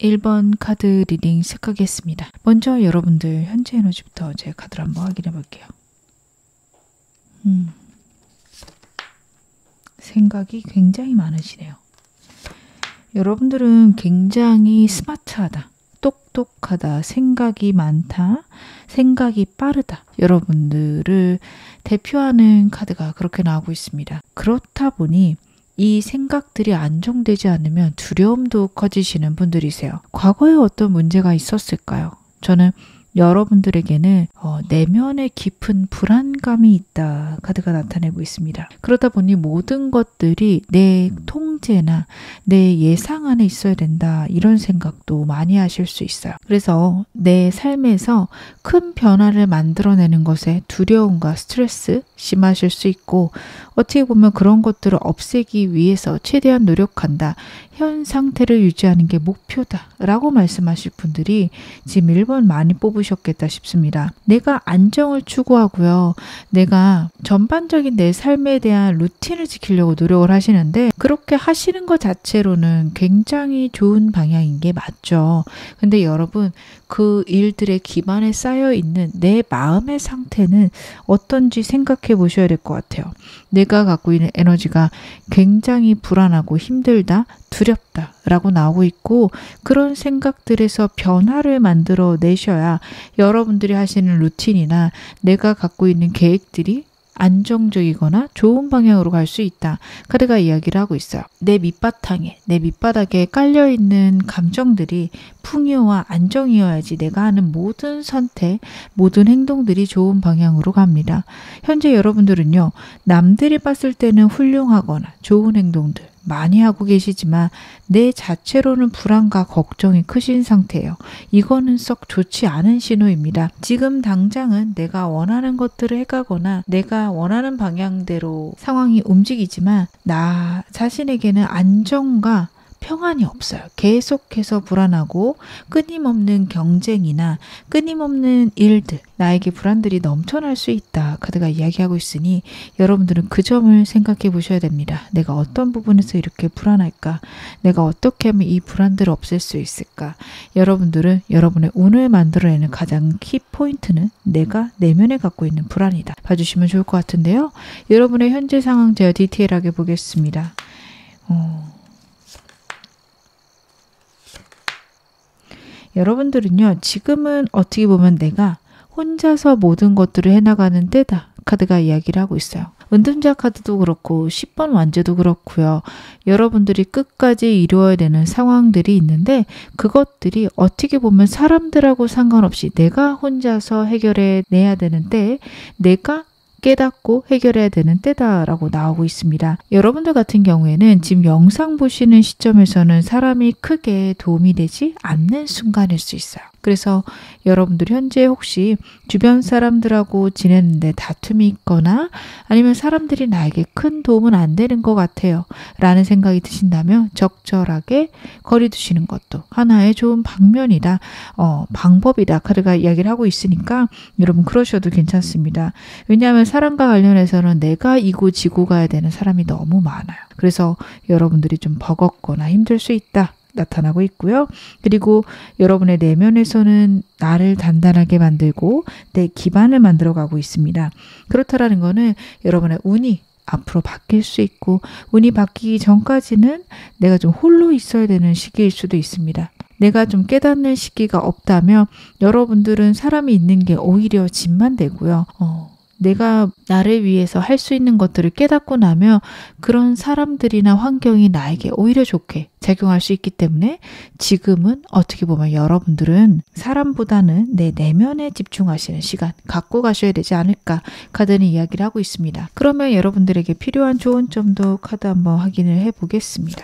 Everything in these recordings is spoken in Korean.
1번 카드 리딩 시작하겠습니다. 먼저 여러분들 현재 에너지부터 제 카드를 한번 확인해 볼게요. 생각이 굉장히 많으시네요. 여러분들은 굉장히 스마트하다, 똑똑하다, 생각이 많다, 생각이 빠르다. 여러분들을 대표하는 카드가 그렇게 나오고 있습니다. 그렇다 보니 이 생각들이 안정되지 않으면 두려움도 커지시는 분들이세요. 과거에 어떤 문제가 있었을까요? 저는 여러분들에게는 내면에 깊은 불안감이 있다 카드가 나타내고 있습니다. 그러다 보니 모든 것들이 내 통제나 내 예상 안에 있어야 된다, 이런 생각도 많이 하실 수 있어요. 그래서 내 삶에서 큰 변화를 만들어내는 것에 두려움과 스트레스 심하실 수 있고, 어떻게 보면 그런 것들을 없애기 위해서 최대한 노력한다, 현 상태를 유지하는 게 목표다 라고 말씀하실 분들이 지금 1번 많이 뽑으셨겠다 싶습니다. 내가 안정을 추구하고요, 내가 전반적인 내 삶에 대한 루틴을 지키려고 노력을 하시는데, 그렇게 하시는 것 자체로는 굉장히 좋은 방향인 게 맞죠. 근데 여러분, 그 일들의 기반에 쌓여 있는 내 마음의 상태는 어떤지 생각해 보셔야 될 것 같아요. 내가 갖고 있는 에너지가 굉장히 불안하고 힘들다, 두렵다 라고 나오고 있고, 그런 생각들에서 변화를 만들어 내셔야 여러분들이 하시는 루틴이나 내가 갖고 있는 계획들이 안정적이거나 좋은 방향으로 갈 수 있다 카드가 이야기를 하고 있어요. 내 밑바탕에, 내 밑바닥에 깔려있는 감정들이 풍요와 안정이어야지 내가 하는 모든 선택, 모든 행동들이 좋은 방향으로 갑니다. 현재 여러분들은요, 남들이 봤을 때는 훌륭하거나 좋은 행동들 많이 하고 계시지만 내 자체로는 불안과 걱정이 크신 상태예요. 이거는 썩 좋지 않은 신호입니다. 지금 당장은 내가 원하는 것들을 해가거나 내가 원하는 방향대로 상황이 움직이지만 나 자신에게는 안정과 평안이 없어요. 계속해서 불안하고 끊임없는 경쟁이나 끊임없는 일들, 나에게 불안들이 넘쳐날 수 있다 카드가 이야기하고 있으니 여러분들은 그 점을 생각해 보셔야 됩니다. 내가 어떤 부분에서 이렇게 불안할까? 내가 어떻게 하면 이 불안들을 없앨 수 있을까? 여러분들은 여러분의 운을 만들어내는 가장 키포인트는 내가 내면에 갖고 있는 불안이다. 봐주시면 좋을 것 같은데요. 여러분의 현재 상황 제가 디테일하게 보겠습니다. 여러분들은요, 지금은 어떻게 보면 내가 혼자서 모든 것들을 해나가는 때다 카드가 이야기를 하고 있어요. 은둔자 카드도 그렇고 10번 완제도 그렇고요. 여러분들이 끝까지 이루어야 되는 상황들이 있는데, 그것들이 어떻게 보면 사람들하고 상관없이 내가 혼자서 해결해 내야 되는 때에 내가 깨닫고 해결해야 되는 때다라고 나오고 있습니다. 여러분들 같은 경우에는 지금 영상 보시는 시점에서는 사람이 크게 도움이 되지 않는 순간일 수 있어요. 그래서 여러분들 현재 혹시 주변 사람들하고 지내는데 다툼이 있거나 아니면 사람들이 나에게 큰 도움은 안 되는 것 같아요 라는 생각이 드신다면 적절하게 거리 두시는 것도 하나의 좋은 방면이다, 방법이다 카드가 이야기를 하고 있으니까 여러분 그러셔도 괜찮습니다. 왜냐하면 사람과 관련해서는 내가 이고 지고 가야 되는 사람이 너무 많아요. 그래서 여러분들이 좀 버겁거나 힘들 수 있다 나타나고 있고요. 그리고 여러분의 내면에서는 나를 단단하게 만들고 내 기반을 만들어 가고 있습니다. 그렇다라는 거는 여러분의 운이 앞으로 바뀔 수 있고, 운이 바뀌기 전까지는 내가 좀 홀로 있어야 되는 시기일 수도 있습니다. 내가 좀 깨닫는 시기가 없다면 여러분들은 사람이 있는 게 오히려 짐만 되고요. 내가 나를 위해서 할 수 있는 것들을 깨닫고 나면 그런 사람들이나 환경이 나에게 오히려 좋게 작용할 수 있기 때문에 지금은 어떻게 보면 여러분들은 사람보다는 내 내면에 집중하시는 시간 갖고 가셔야 되지 않을까 카드는 이야기를 하고 있습니다. 그러면 여러분들에게 필요한 좋은 점도 카드 한번 확인을 해 보겠습니다.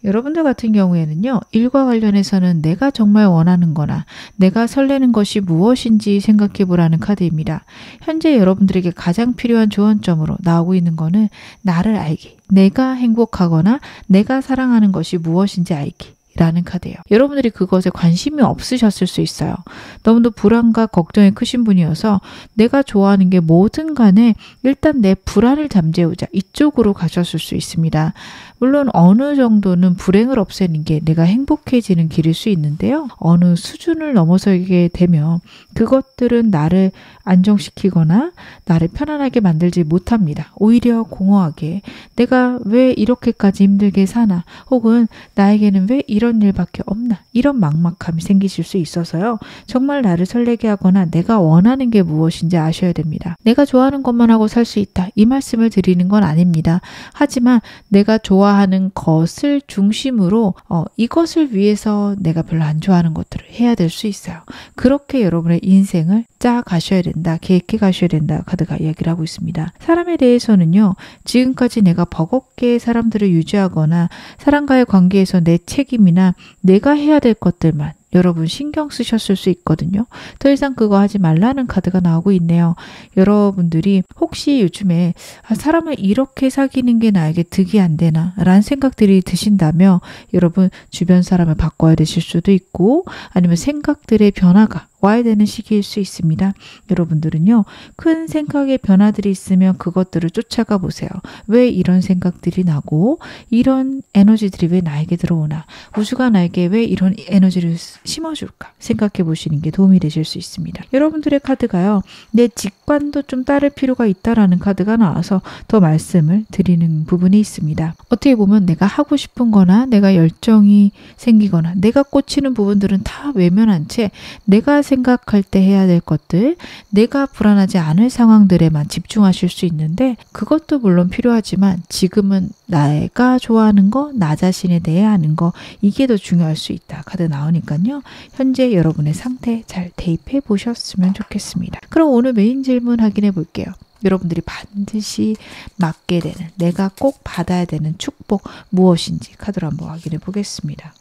여러분들 같은 경우에는요, 일과 관련해서는 내가 정말 원하는 거나 내가 설레는 것이 무엇인지 생각해 보라는 카드입니다. 현재 여러분들에게 가장 필요한 조언점으로 나오고 있는 거는 나를 알기, 내가 행복하거나 내가 사랑하는 것이 무엇인지 알기, 라는 카드예요. 여러분들이 그것에 관심이 없으셨을 수 있어요. 너무도 불안과 걱정이 크신 분이어서 내가 좋아하는 게 뭐든 간에 일단 내 불안을 잠재우자 이쪽으로 가셨을 수 있습니다. 물론 어느 정도는 불행을 없애는 게 내가 행복해지는 길일 수 있는데요. 어느 수준을 넘어서게 되면 그것들은 나를 안정시키거나 나를 편안하게 만들지 못합니다. 오히려 공허하게 내가 왜 이렇게까지 힘들게 사나 혹은 나에게는 왜 이런 일밖에 없나 이런 막막함이 생기실 수 있어서요. 정말 나를 설레게 하거나 내가 원하는 게 무엇인지 아셔야 됩니다. 내가 좋아하는 것만 하고 살 수 있다. 이 말씀을 드리는 건 아닙니다. 하지만 내가 좋아하는 것을 중심으로 이것을 위해서 내가 별로 안 좋아하는 것들을 해야 될 수 있어요. 그렇게 여러분의 인생을 짜 가셔야 된다. 계획해 가셔야 된다. 카드가 이야기를 하고 있습니다. 사람에 대해서는요. 지금까지 내가 버겁게 사람들을 유지하거나 사람과의 관계에서 내 책임이나 내가 해야 될 것들만 여러분 신경 쓰셨을 수 있거든요. 더 이상 그거 하지 말라는 카드가 나오고 있네요. 여러분들이 혹시 요즘에 사람을 이렇게 사귀는 게 나에게 득이 안 되나 라는 생각들이 드신다면 여러분 주변 사람을 바꿔야 되실 수도 있고 아니면 생각들의 변화가 와야 되는 시기일 수 있습니다. 여러분들은요. 큰 생각의 변화들이 있으면 그것들을 쫓아가 보세요. 왜 이런 생각들이 나고 이런 에너지들이 왜 나에게 들어오나 우주가 나에게 왜 이런 에너지를 심어줄까 생각해 보시는 게 도움이 되실 수 있습니다. 여러분들의 카드가요. 내 직관도 좀 따를 필요가 있다라는 카드가 나와서 더 말씀을 드리는 부분이 있습니다. 어떻게 보면 내가 하고 싶은 거나 내가 열정이 생기거나 내가 꽂히는 부분들은 다 외면한 채 내가 생각할 때 해야 될 것들, 내가 불안하지 않을 상황들에만 집중하실 수 있는데 그것도 물론 필요하지만 지금은 내가 좋아하는 거, 나 자신에 대해 아는 거 이게 더 중요할 수 있다. 카드 나오니까요. 현재 여러분의 상태 잘 대입해 보셨으면 좋겠습니다. 그럼 오늘 메인 질문 확인해 볼게요. 여러분들이 반드시 맞게 되는, 내가 꼭 받아야 되는 축복 무엇인지 카드로 한번 확인해 보겠습니다.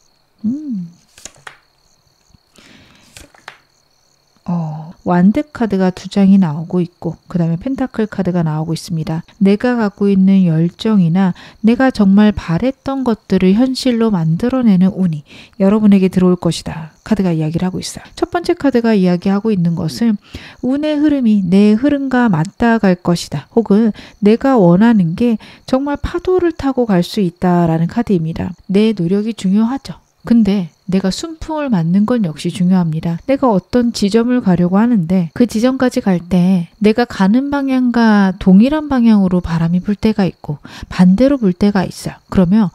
완드 카드가 2장이 나오고 있고 그 다음에 펜타클 카드가 나오고 있습니다. 내가 갖고 있는 열정이나 내가 정말 바랬던 것들을 현실로 만들어내는 운이 여러분에게 들어올 것이다. 카드가 이야기를 하고 있어요. 첫 번째 카드가 이야기하고 있는 것은 운의 흐름이 내 흐름과 맞닿아갈 것이다. 혹은 내가 원하는 게 정말 파도를 타고 갈 수 있다라는 카드입니다. 내 노력이 중요하죠. 근데 내가 순풍을 맞는 건 역시 중요합니다. 내가 어떤 지점을 가려고 하는데 그 지점까지 갈 때 내가 가는 방향과 동일한 방향으로 바람이 불 때가 있고 반대로 불 때가 있어요. 그러면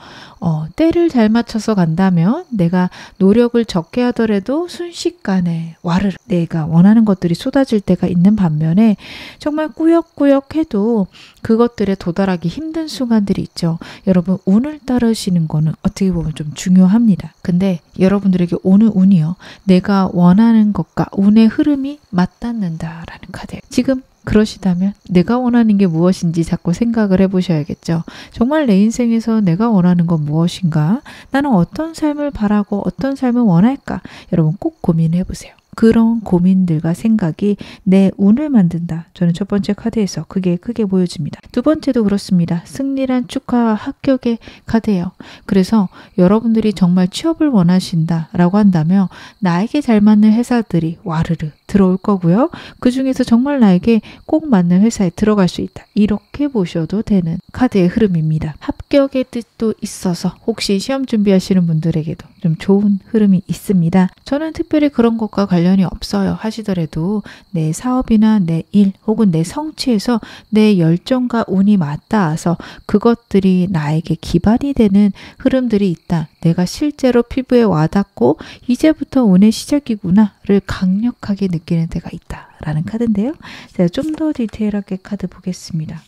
때를 잘 맞춰서 간다면 내가 노력을 적게 하더라도 순식간에 와르르 내가 원하는 것들이 쏟아질 때가 있는 반면에 정말 꾸역꾸역 해도 그것들에 도달하기 힘든 순간들이 있죠. 여러분 운을 따르시는 거는 어떻게 보면 좀 중요합니다. 근데 여러분들에게 오는 운이요. 내가 원하는 것과 운의 흐름이 맞닿는다라는 카드예요. 지금 그러시다면 내가 원하는 게 무엇인지 자꾸 생각을 해보셔야겠죠. 정말 내 인생에서 내가 원하는 건 무엇인가? 나는 어떤 삶을 바라고 어떤 삶을 원할까? 여러분 꼭 고민해 보세요. 그런 고민들과 생각이 내 운을 만든다. 저는 첫 번째 카드에서 그게 크게 보여집니다. 두 번째도 그렇습니다. 승리란 축하와 합격의 카드예요. 그래서 여러분들이 정말 취업을 원하신다라고 한다면 나에게 잘 맞는 회사들이 와르르 들어올 거고요. 그 중에서 정말 나에게 꼭 맞는 회사에 들어갈 수 있다. 이렇게 보셔도 되는 카드의 흐름입니다. 합격의 뜻도 있어서 혹시 시험 준비하시는 분들에게도 좀 좋은 흐름이 있습니다. 저는 특별히 그런 것과 관련이 없어요. 하시더라도 내 사업이나 내 일 혹은 내 성취에서 내 열정과 운이 맞닿아서 그것들이 나에게 기반이 되는 흐름들이 있다. 내가 실제로 피부에 와닿고 이제부터 운의 시작이구나를 강력하게 느끼는 때가 있다라는 카드인데요. 제가 좀 더 디테일하게 카드 보겠습니다.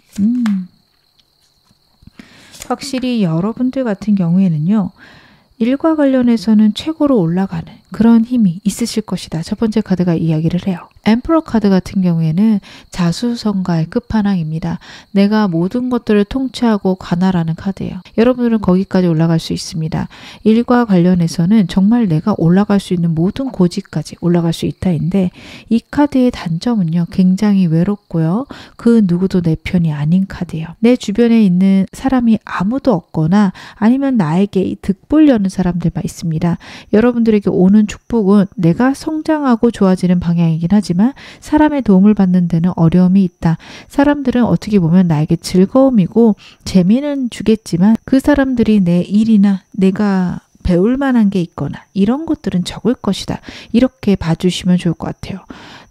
확실히 여러분들 같은 경우에는요. 일과 관련해서는 최고로 올라가는 그런 힘이 있으실 것이다. 첫 번째 카드가 이야기를 해요. 엠퍼러 카드 같은 경우에는 자수성가의 끝판왕입니다. 내가 모든 것들을 통치하고 관할하는 카드예요. 여러분들은 거기까지 올라갈 수 있습니다. 일과 관련해서는 정말 내가 올라갈 수 있는 모든 고지까지 올라갈 수 있다인데 이 카드의 단점은요. 굉장히 외롭고요. 그 누구도 내 편이 아닌 카드예요. 내 주변에 있는 사람이 아무도 없거나 아니면 나에게 득보려는 사람들만 있습니다. 여러분들에게 오는 축복은 내가 성장하고 좋아지는 방향이긴 하지만 사람의 도움을 받는 데는 어려움이 있다. 사람들은 어떻게 보면 나에게 즐거움이고 재미는 주겠지만 그 사람들이 내 일이나 내가 배울 만한 게 있거나 이런 것들은 적을 것이다. 이렇게 봐주시면 좋을 것 같아요.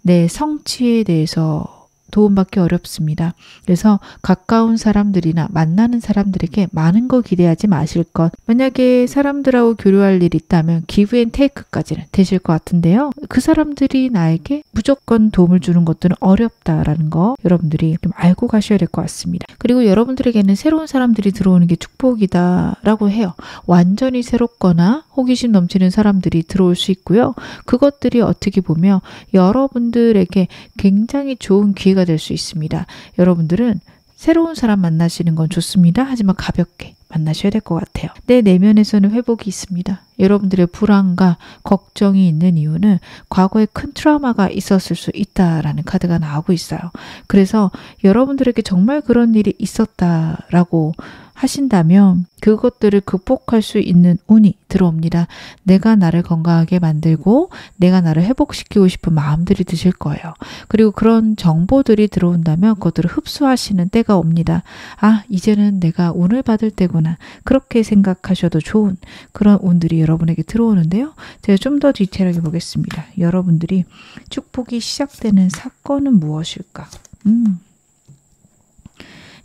내 성취에 대해서 도움받기 어렵습니다. 그래서 가까운 사람들이나 만나는 사람들에게 많은 거 기대하지 마실 것. 만약에 사람들하고 교류할 일이 있다면 기브 앤 테이크까지는 되실 것 같은데요. 그 사람들이 나에게 무조건 도움을 주는 것들은 어렵다라는 거 여러분들이 좀 알고 가셔야 될 것 같습니다. 그리고 여러분들에게는 새로운 사람들이 들어오는 게 축복이다라고 해요. 완전히 새롭거나 호기심 넘치는 사람들이 들어올 수 있고요. 그것들이 어떻게 보면 여러분들에게 굉장히 좋은 기회가 될 수 있습니다. 여러분들은 새로운 사람 만나시는 건 좋습니다. 하지만 가볍게 만나셔야 될 것 같아요. 내 내면에서는 회복이 있습니다. 여러분들의 불안과 걱정이 있는 이유는 과거에 큰 트라우마가 있었을 수 있다라는 카드가 나오고 있어요. 그래서 여러분들에게 정말 그런 일이 있었다라고 하신다면 그것들을 극복할 수 있는 운이 들어옵니다. 내가 나를 건강하게 만들고 내가 나를 회복시키고 싶은 마음들이 드실 거예요. 그리고 그런 정보들이 들어온다면 그것들을 흡수하시는 때가 옵니다. 아, 이제는 내가 운을 받을 때구나. 그렇게 생각하셔도 좋은 그런 운들이 여러분에게 들어오는데요. 제가 좀 더 디테일하게 보겠습니다. 여러분들이 축복이 시작되는 사건은 무엇일까?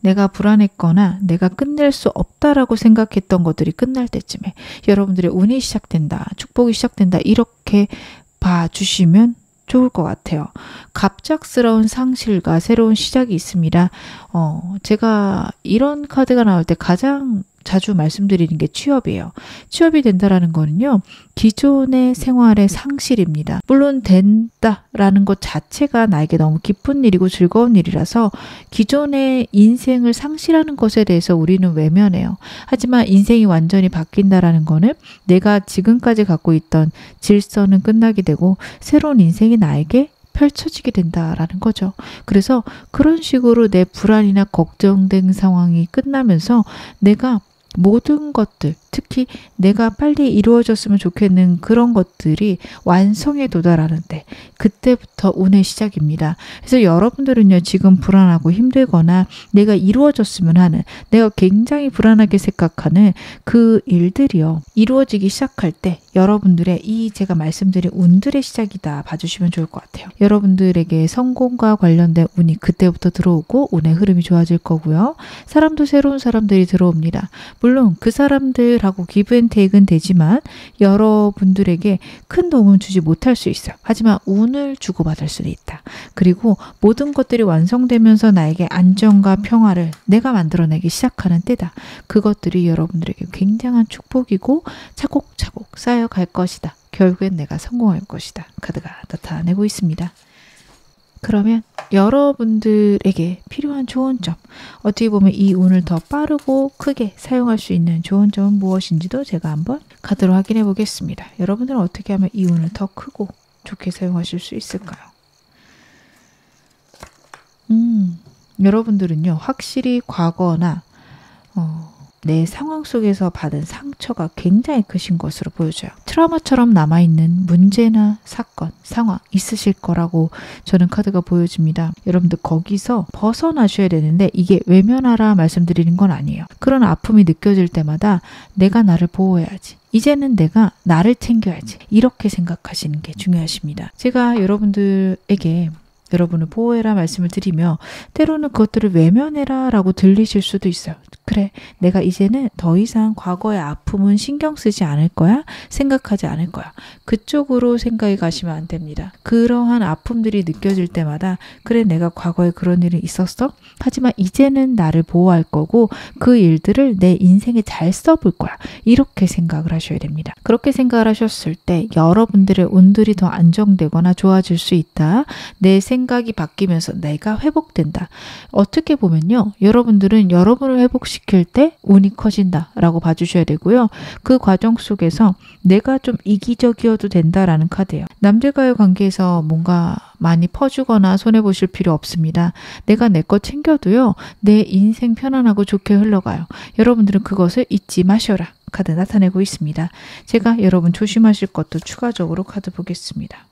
내가 불안했거나 내가 끝낼 수 없다라고 생각했던 것들이 끝날 때쯤에 여러분들의 운이 시작된다, 축복이 시작된다 이렇게 봐주시면 좋을 것 같아요. 갑작스러운 상실과 새로운 시작이 있습니다. 제가 이런 카드가 나올 때 가장 자주 말씀드리는 게 취업이에요. 취업이 된다라는 거는요. 기존의 생활의 상실입니다. 물론 된다라는 것 자체가 나에게 너무 기쁜 일이고 즐거운 일이라서 기존의 인생을 상실하는 것에 대해서 우리는 외면해요. 하지만 인생이 완전히 바뀐다라는 거는 내가 지금까지 갖고 있던 질서는 끝나게 되고 새로운 인생이 나에게 펼쳐지게 된다라는 거죠. 그래서 그런 식으로 내 불안이나 걱정된 상황이 끝나면서 내가 모든 것들, 특히 내가 빨리 이루어졌으면 좋겠는 그런 것들이 완성에 도달하는 때 그때부터 운의 시작입니다. 그래서 여러분들은요 지금 불안하고 힘들거나 내가 이루어졌으면 하는 내가 굉장히 불안하게 생각하는 그 일들이요 이루어지기 시작할 때 여러분들의 이 제가 말씀드린 운들의 시작이다 봐주시면 좋을 것 같아요. 여러분들에게 성공과 관련된 운이 그때부터 들어오고 운의 흐름이 좋아질 거고요. 사람도 새로운 사람들이 들어옵니다. 물론 그 사람들하고 기브 앤 테이크는 되지만 여러분들에게 큰 도움을 주지 못할 수 있어요. 하지만 운을 주고받을 수도 있다. 그리고 모든 것들이 완성되면서 나에게 안정과 평화를 내가 만들어내기 시작하는 때다. 그것들이 여러분들에게 굉장한 축복이고 차곡차곡 쌓여갈 것이다. 결국엔 내가 성공할 것이다. 카드가 나타내고 있습니다. 그러면 여러분들에게 필요한 좋은 점, 어떻게 보면 이 운을 더 빠르고 크게 사용할 수 있는 좋은 점은 무엇인지도 제가 한번 카드로 확인해 보겠습니다. 여러분들은 어떻게 하면 이 운을 더 크고 좋게 사용하실 수 있을까요? 여러분들은요, 확실히 과거나 내 상황 속에서 받은 상처가 굉장히 크신 것으로 보여져요. 트라우마처럼 남아있는 문제나 사건, 상황 있으실 거라고 저는 카드가 보여집니다. 여러분들 거기서 벗어나셔야 되는데 이게 외면하라 말씀드리는 건 아니에요. 그런 아픔이 느껴질 때마다 내가 나를 보호해야지. 이제는 내가 나를 챙겨야지. 이렇게 생각하시는 게 중요하십니다. 제가 여러분들에게 여러분을 보호해라 말씀을 드리며 때로는 그것들을 외면해라 라고 들리실 수도 있어요. 그래, 내가 이제는 더 이상 과거의 아픔은 신경 쓰지 않을 거야. 생각하지 않을 거야. 그쪽으로 생각이 가시면 안 됩니다. 그러한 아픔들이 느껴질 때마다 그래, 내가 과거에 그런 일이 있었어. 하지만 이제는 나를 보호할 거고 그 일들을 내 인생에 잘 써볼 거야. 이렇게 생각을 하셔야 됩니다. 그렇게 생각을 하셨을 때 여러분들의 운들이 더 안정되거나 좋아질 수 있다. 내 생각이 바뀌면서 내가 회복된다. 어떻게 보면요, 여러분들은 여러분을 회복시킬 때 운이 커진다라고 봐주셔야 되고요. 그 과정 속에서 내가 좀 이기적이어도 된다라는 카드예요. 남들과의 관계에서 뭔가 많이 퍼주거나 손해보실 필요 없습니다. 내가 내 것 챙겨도요, 내 인생 편안하고 좋게 흘러가요. 여러분들은 그것을 잊지 마셔라. 카드 나타내고 있습니다. 제가 여러분 조심하실 것도 추가적으로 카드 보겠습니다.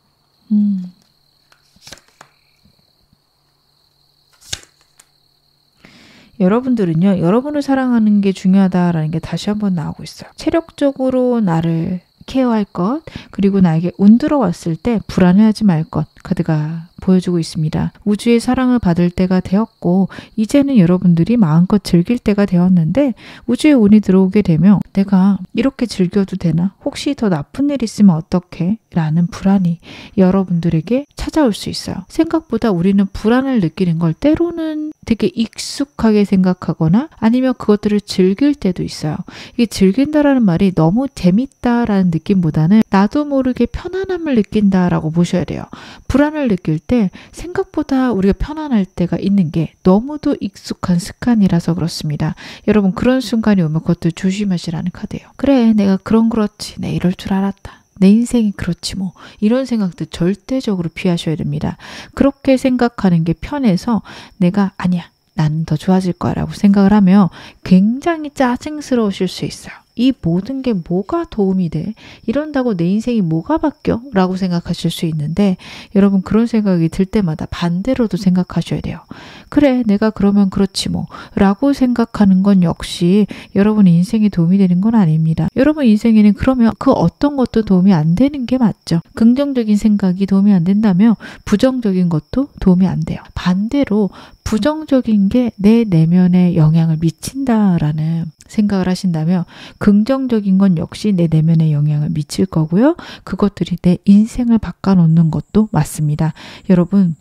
여러분들은요, 여러분을 사랑하는 게 중요하다라는 게 다시 한번 나오고 있어요. 체력적으로 나를 케어할 것, 그리고 나에게 운 들어왔을 때 불안해하지 말 것, 카드가 보여주고 있습니다. 우주의 사랑을 받을 때가 되었고 이제는 여러분들이 마음껏 즐길 때가 되었는데 우주의 운이 들어오게 되면 내가 이렇게 즐겨도 되나? 혹시 더 나쁜 일 있으면 어떡해? 라는 불안이 여러분들에게 찾아올 수 있어요. 생각보다 우리는 불안을 느끼는 걸 때로는 되게 익숙하게 생각하거나 아니면 그것들을 즐길 때도 있어요. 이게 즐긴다라는 말이 너무 재밌다라는 느낌보다는 나도 모르게 편안함을 느낀다라고 보셔야 돼요. 불안을 느낄 때 생각보다 우리가 편안할 때가 있는 게 너무도 익숙한 습관이라서 그렇습니다. 여러분, 그런 순간이 오면 그것도 조심하시라는 카드예요. 그래, 내가 그렇지. 내 이럴 줄 알았다. 내 인생이 그렇지 뭐. 이런 생각도 절대적으로 피하셔야 됩니다. 그렇게 생각하는 게 편해서 내가 아니야, 나는 더 좋아질 거야 라고 생각을 하면 굉장히 짜증스러우실 수 있어요. 이 모든 게 뭐가 도움이 돼? 이런다고 내 인생이 뭐가 바뀌어? 라고 생각하실 수 있는데 여러분, 그런 생각이 들 때마다 반대로도 생각하셔야 돼요. 그래, 내가 그러면 그렇지 뭐 라고 생각하는 건 역시 여러분의 인생에 도움이 되는 건 아닙니다. 여러분 인생에는 그러면 그 어떤 것도 도움이 안 되는 게 맞죠. 긍정적인 생각이 도움이 안 된다면 부정적인 것도 도움이 안 돼요. 반대로 부정적인 게 내 내면에 영향을 미친다라는 생각을 하신다면 긍정적인 건 역시 내 내면에 영향을 미칠 거고요. 그것들이 내 인생을 바꿔놓는 것도 맞습니다. 여러분,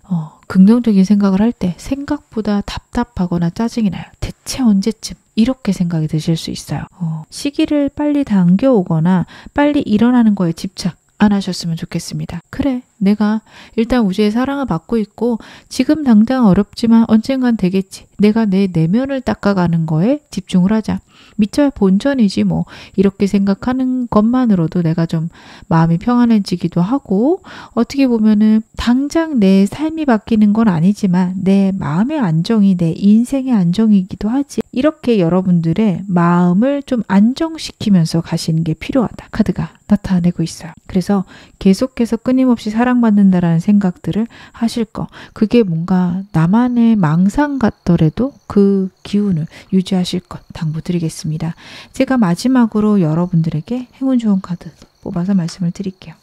긍정적인 생각을 할 때 생각보다 답답하거나 짜증이 나요. 대체 언제쯤? 이렇게 생각이 드실 수 있어요. 시기를 빨리 당겨오거나 빨리 일어나는 거에 집착 안 하셨으면 좋겠습니다. 그래, 내가 일단 우주의 사랑을 받고 있고 지금 당장 어렵지만 언젠간 되겠지. 내가 내 내면을 닦아가는 거에 집중을 하자. 믿져야 본전이지 뭐. 이렇게 생각하는 것만으로도 내가 좀 마음이 평안해지기도 하고 어떻게 보면은 당장 내 삶이 바뀌는 건 아니지만 내 마음의 안정이 내 인생의 안정이기도 하지. 이렇게 여러분들의 마음을 좀 안정시키면서 가시는 게 필요하다. 카드가 나타내고 있어요. 그래서 계속해서 끊임없이 사랑받는다라는 생각들을 하실 거. 그게 뭔가 나만의 망상 같더라도 그 기운을 유지하실 것 당부드리겠습니다. 제가 마지막으로 여러분들에게 행운 좋은 카드 뽑아서 말씀을 드릴게요.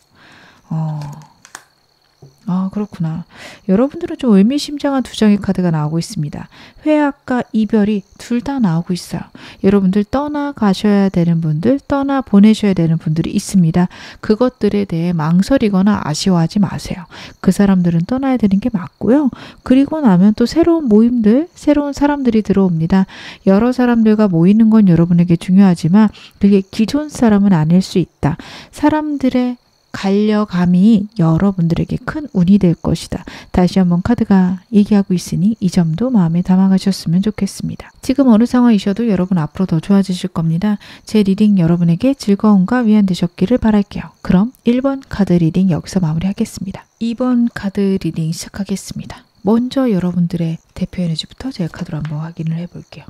그렇구나. 여러분들은 좀 의미심장한 두 장의 카드가 나오고 있습니다. 회학과 이별이 둘 다 나오고 있어요. 여러분들 떠나가셔야 되는 분들, 떠나보내셔야 되는 분들이 있습니다. 그것들에 대해 망설이거나 아쉬워하지 마세요. 그 사람들은 떠나야 되는 게 맞고요. 그리고 나면 또 새로운 모임들, 새로운 사람들이 들어옵니다. 여러 사람들과 모이는 건 여러분에게 중요하지만 그게 기존 사람은 아닐 수 있다. 사람들의 갈려감이 여러분들에게 큰 운이 될 것이다. 다시 한번 카드가 얘기하고 있으니 이 점도 마음에 담아가셨으면 좋겠습니다. 지금 어느 상황이셔도 여러분 앞으로 더 좋아지실 겁니다. 제 리딩 여러분에게 즐거움과 위안 되셨기를 바랄게요. 그럼 1번 카드 리딩 여기서 마무리하겠습니다. 2번 카드 리딩 시작하겠습니다. 먼저 여러분들의 대표 에너지부터 제가 카드로 한번 확인을 해볼게요.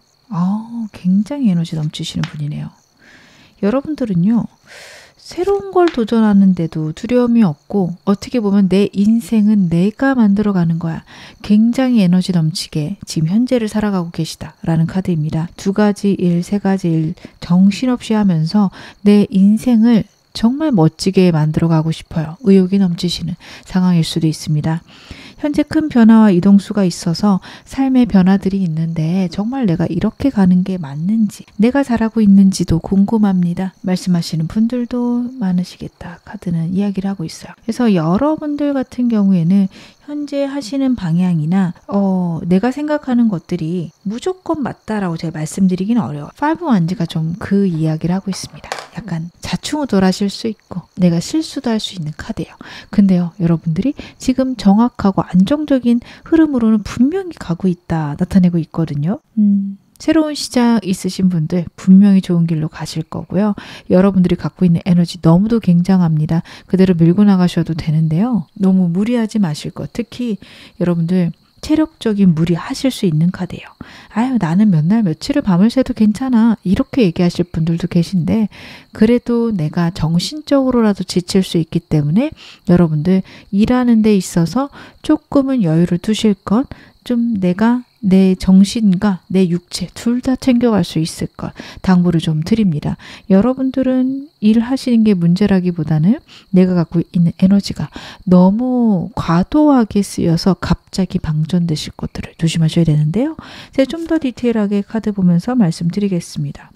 굉장히 에너지 넘치시는 분이네요. 여러분들은요, 새로운 걸 도전하는데도 두려움이 없고 어떻게 보면 내 인생은 내가 만들어가는 거야. 굉장히 에너지 넘치게 지금 현재를 살아가고 계시다라는 카드입니다. 두 가지 일, 세 가지 일 정신없이 하면서 내 인생을 정말 멋지게 만들어가고 싶어요. 의욕이 넘치시는 상황일 수도 있습니다. 현재 큰 변화와 이동수가 있어서 삶의 변화들이 있는데 정말 내가 이렇게 가는 게 맞는지, 내가 잘하고 있는지도 궁금합니다. 말씀하시는 분들도 많으시겠다. 카드는 이야기를 하고 있어요. 그래서 여러분들 같은 경우에는 현재 하시는 방향이나 내가 생각하는 것들이 무조건 맞다라고 제가 말씀드리기는 어려워요. 5 원지가 좀 그 이야기를 하고 있습니다. 약간 자충우돌하실 수 있고 내가 실수도 할 수 있는 카드예요. 근데요, 여러분들이 지금 정확하고 안정적인 흐름으로는 분명히 가고 있다 나타내고 있거든요. 새로운 시작 있으신 분들 분명히 좋은 길로 가실 거고요. 여러분들이 갖고 있는 에너지 너무도 굉장합니다. 그대로 밀고 나가셔도 되는데요. 너무 무리하지 마실 것. 특히 여러분들 체력적인 무리 하실 수 있는 카드예요. 아유, 나는 몇 날 며칠을 밤을 새도 괜찮아. 이렇게 얘기하실 분들도 계신데 그래도 내가 정신적으로라도 지칠 수 있기 때문에 여러분들 일하는 데 있어서 조금은 여유를 두실 것, 좀 내가 내 정신과 내 육체 둘 다 챙겨갈 수 있을 것 당부를 좀 드립니다. 여러분들은 일하시는 게 문제라기보다는 내가 갖고 있는 에너지가 너무 과도하게 쓰여서 갑자기 방전되실 것들을 조심하셔야 되는데요. 제가 좀 더 디테일하게 카드 보면서 말씀드리겠습니다.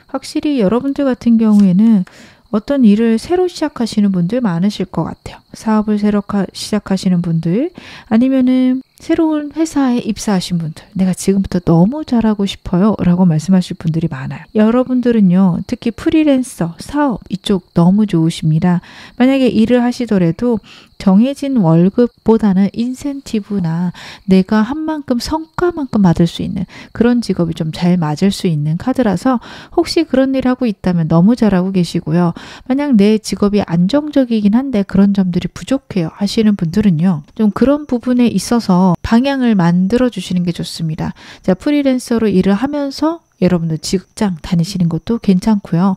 확실히 여러분들 같은 경우에는 어떤 일을 새로 시작하시는 분들 많으실 것 같아요. 사업을 새로 시작하시는 분들, 아니면은 새로운 회사에 입사하신 분들, 내가 지금부터 너무 잘하고 싶어요 라고 말씀하실 분들이 많아요. 여러분들은요, 특히 프리랜서, 사업 이쪽 너무 좋으십니다. 만약에 일을 하시더라도 정해진 월급보다는 인센티브나 내가 한 만큼 성과만큼 받을 수 있는 그런 직업이 좀 잘 맞을 수 있는 카드라서 혹시 그런 일 하고 있다면 너무 잘하고 계시고요. 만약 내 직업이 안정적이긴 한데 그런 점들이 부족해요 하시는 분들은요, 좀 그런 부분에 있어서 방향을 만들어 주시는 게 좋습니다. 자, 프리랜서로 일을 하면서 여러분들 직장 다니시는 것도 괜찮고요.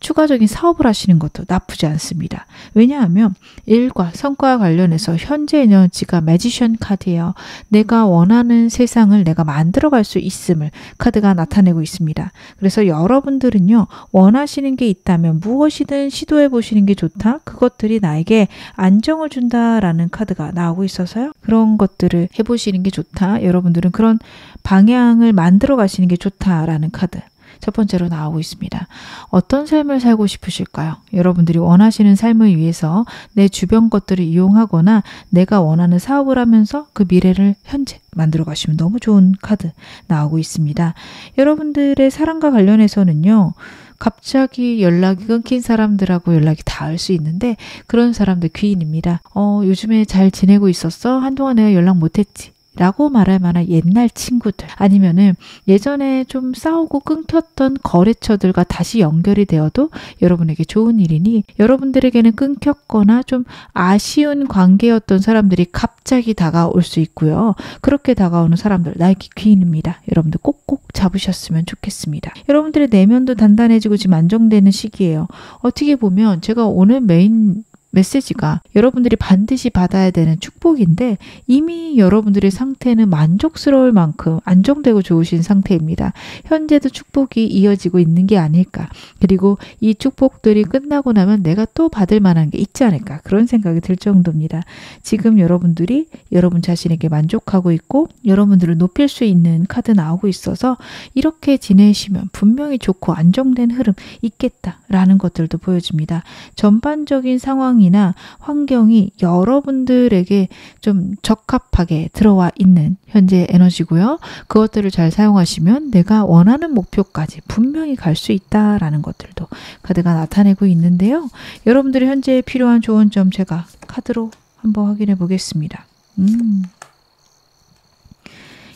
추가적인 사업을 하시는 것도 나쁘지 않습니다. 왜냐하면 일과 성과와 관련해서 현재 에너지가 매지션 카드예요. 내가 원하는 세상을 내가 만들어갈 수 있음을 카드가 나타내고 있습니다. 그래서 여러분들은요, 원하시는 게 있다면 무엇이든 시도해 보시는 게 좋다. 그것들이 나에게 안정을 준다라는 카드가 나오고 있어서요. 그런 것들을 해보시는 게 좋다. 여러분들은 그런 방향을 만들어 가시는 게 좋다라는 카드 첫 번째로 나오고 있습니다. 어떤 삶을 살고 싶으실까요? 여러분들이 원하시는 삶을 위해서 내 주변 것들을 이용하거나 내가 원하는 사업을 하면서 그 미래를 현재 만들어 가시면 너무 좋은 카드 나오고 있습니다. 여러분들의 사랑과 관련해서는요, 갑자기 연락이 끊긴 사람들하고 연락이 닿을 수 있는데 그런 사람들 귀인입니다. 요즘에 잘 지내고 있었어? 한동안 내가 연락 못했지. 라고 말할 만한 옛날 친구들, 아니면은 예전에 좀 싸우고 끊겼던 거래처들과 다시 연결이 되어도 여러분에게 좋은 일이니, 여러분들에게는 끊겼거나 좀 아쉬운 관계였던 사람들이 갑자기 다가올 수 있고요. 그렇게 다가오는 사람들 나에게 귀인입니다. 여러분들 꼭꼭 잡으셨으면 좋겠습니다. 여러분들의 내면도 단단해지고 지금 안정되는 시기예요. 어떻게 보면 제가 오늘 메인 메시지가 여러분들이 반드시 받아야 되는 축복인데 이미 여러분들의 상태는 만족스러울 만큼 안정되고 좋으신 상태입니다. 현재도 축복이 이어지고 있는 게 아닐까. 그리고 이 축복들이 끝나고 나면 내가 또 받을 만한 게 있지 않을까. 그런 생각이 들 정도입니다. 지금 여러분들이 여러분 자신에게 만족하고 있고 여러분들을 높일 수 있는 카드 나오고 있어서 이렇게 지내시면 분명히 좋고 안정된 흐름 있겠다라는 것들도 보여집니다. 전반적인 상황이 나 환경이 여러분들에게 좀 적합하게 들어와 있는 현재 에너지고요. 그것들을 잘 사용하시면 내가 원하는 목표까지 분명히 갈 수 있다라는 것들도 카드가 나타내고 있는데요. 여러분들이 현재 필요한 좋은 점 제가 카드로 한번 확인해 보겠습니다.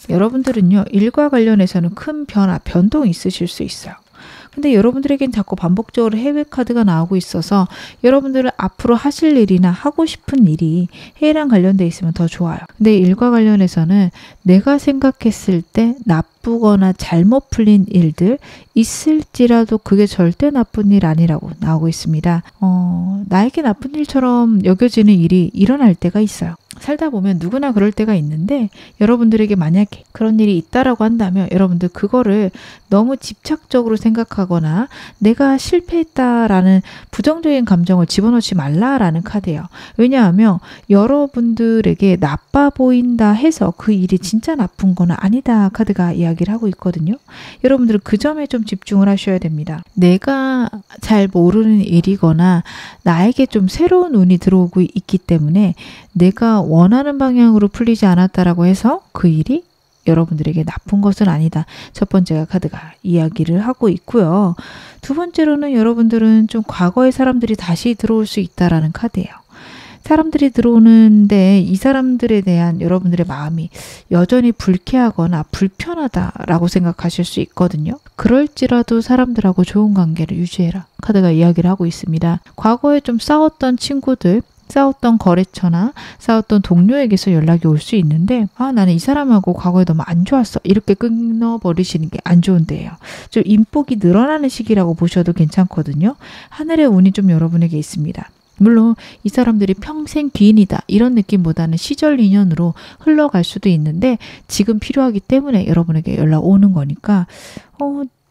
여러분들은요, 일과 관련해서는 큰 변화, 변동이 있으실 수 있어요. 근데 여러분들에겐 자꾸 반복적으로 해외 카드가 나오고 있어서 여러분들은 앞으로 하실 일이나 하고 싶은 일이 해외랑 관련돼 있으면 더 좋아요. 근데 일과 관련해서는 내가 생각했을 때 나쁘거나 잘못 풀린 일들 있을지라도 그게 절대 나쁜 일 아니라고 나오고 있습니다. 나에게 나쁜 일처럼 여겨지는 일이 일어날 때가 있어요. 살다 보면 누구나 그럴 때가 있는데 여러분들에게 만약에 그런 일이 있다라고 한다면 여러분들 그거를 너무 집착적으로 생각하거나 내가 실패했다라는 부정적인 감정을 집어넣지 말라라는 카드예요. 왜냐하면 여러분들에게 나빠 보인다 해서 그 일이 진짜 나쁜 건 아니다 카드가 이야기를 하고 있거든요. 여러분들은 그 점에 좀 집중을 하셔야 됩니다. 내가 잘 모르는 일이거나 나에게 좀 새로운 운이 들어오고 있기 때문에 내가 원하는 방향으로 풀리지 않았다라고 해서 그 일이 여러분들에게 나쁜 것은 아니다. 첫 번째가 카드가 이야기를 하고 있고요. 두 번째로는 여러분들은 좀 과거의 사람들이 다시 들어올 수 있다라는 카드예요. 사람들이 들어오는데 이 사람들에 대한 여러분들의 마음이 여전히 불쾌하거나 불편하다라고 생각하실 수 있거든요. 그럴지라도 사람들하고 좋은 관계를 유지해라. 카드가 이야기를 하고 있습니다. 과거에 좀 싸웠던 친구들, 싸웠던 거래처나 싸웠던 동료에게서 연락이 올 수 있는데 나는 이 사람하고 과거에 너무 안 좋았어. 이렇게 끊어버리시는 게 안 좋은 때예요. 좀 인복이 늘어나는 시기라고 보셔도 괜찮거든요. 하늘의 운이 좀 여러분에게 있습니다. 물론 이 사람들이 평생 귀인이다 이런 느낌보다는 시절 인연으로 흘러갈 수도 있는데 지금 필요하기 때문에 여러분에게 연락 오는 거니까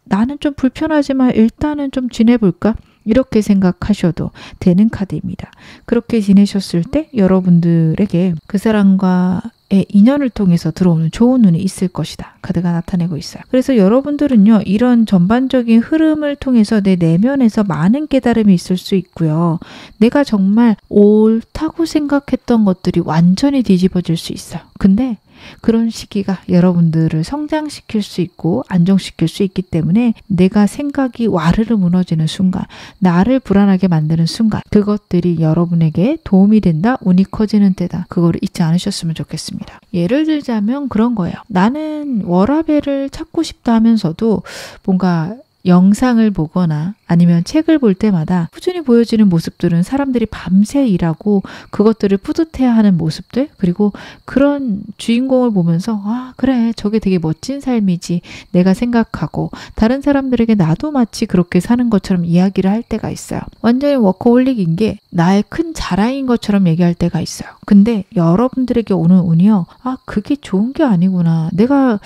나는 좀 불편하지만 일단은 좀 지내볼까? 이렇게 생각하셔도 되는 카드입니다. 그렇게 지내셨을 때 여러분들에게 그 사람과의 인연을 통해서 들어오는 좋은 운이 있을 것이다. 카드가 나타내고 있어요. 그래서 여러분들은요. 이런 전반적인 흐름을 통해서 내 내면에서 많은 깨달음이 있을 수 있고요. 내가 정말 옳다고 생각했던 것들이 완전히 뒤집어질 수 있어요. 근데 그런 시기가 여러분들을 성장시킬 수 있고 안정시킬 수 있기 때문에 내가 생각이 와르르 무너지는 순간, 나를 불안하게 만드는 순간 그것들이 여러분에게 도움이 된다, 운이 커지는 때다. 그거를 잊지 않으셨으면 좋겠습니다. 예를 들자면 그런 거예요. 나는 워라밸을 찾고 싶다 하면서도 뭔가 영상을 보거나 아니면 책을 볼 때마다 꾸준히 보여지는 모습들은 사람들이 밤새 일하고 그것들을 뿌듯해하는 모습들, 그리고 그런 주인공을 보면서 그래 저게 되게 멋진 삶이지 내가 생각하고 다른 사람들에게 나도 마치 그렇게 사는 것처럼 이야기를 할 때가 있어요. 완전히 워커홀릭인 게 나의 큰 자랑인 것처럼 얘기할 때가 있어요. 근데 여러분들에게 오는 운이요. 그게 좋은 게 아니구나. 내가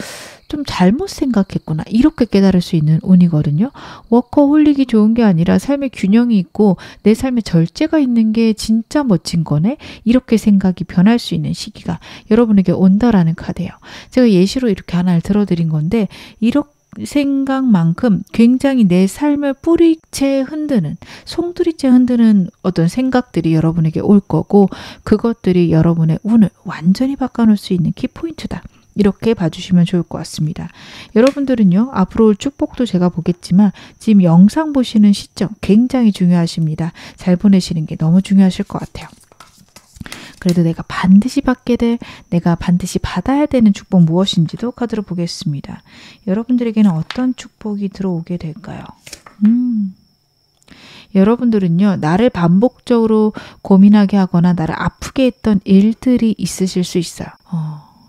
좀 잘못 생각했구나. 이렇게 깨달을 수 있는 운이거든요. 워커홀릭이 좋은 게 아니라 삶의 균형이 있고 내 삶에 절제가 있는 게 진짜 멋진 거네. 이렇게 생각이 변할 수 있는 시기가 여러분에게 온다라는 카드예요. 제가 예시로 이렇게 하나를 들어드린 건데 이렇게 생각만큼 굉장히 내 삶을 뿌리채 흔드는, 송두리째 흔드는 어떤 생각들이 여러분에게 올 거고 그것들이 여러분의 운을 완전히 바꿔놓을 수 있는 키포인트다. 이렇게 봐주시면 좋을 것 같습니다. 여러분들은요. 앞으로 올 축복도 제가 보겠지만 지금 영상 보시는 시점 굉장히 중요하십니다. 잘 보내시는 게 너무 중요하실 것 같아요. 그래도 내가 반드시 받게 될, 내가 반드시 받아야 되는 축복 무엇인지도 카드로 보겠습니다. 여러분들에게는 어떤 축복이 들어오게 될까요? 여러분들은요. 나를 반복적으로 고민하게 하거나 나를 아프게 했던 일들이 있으실 수 있어요.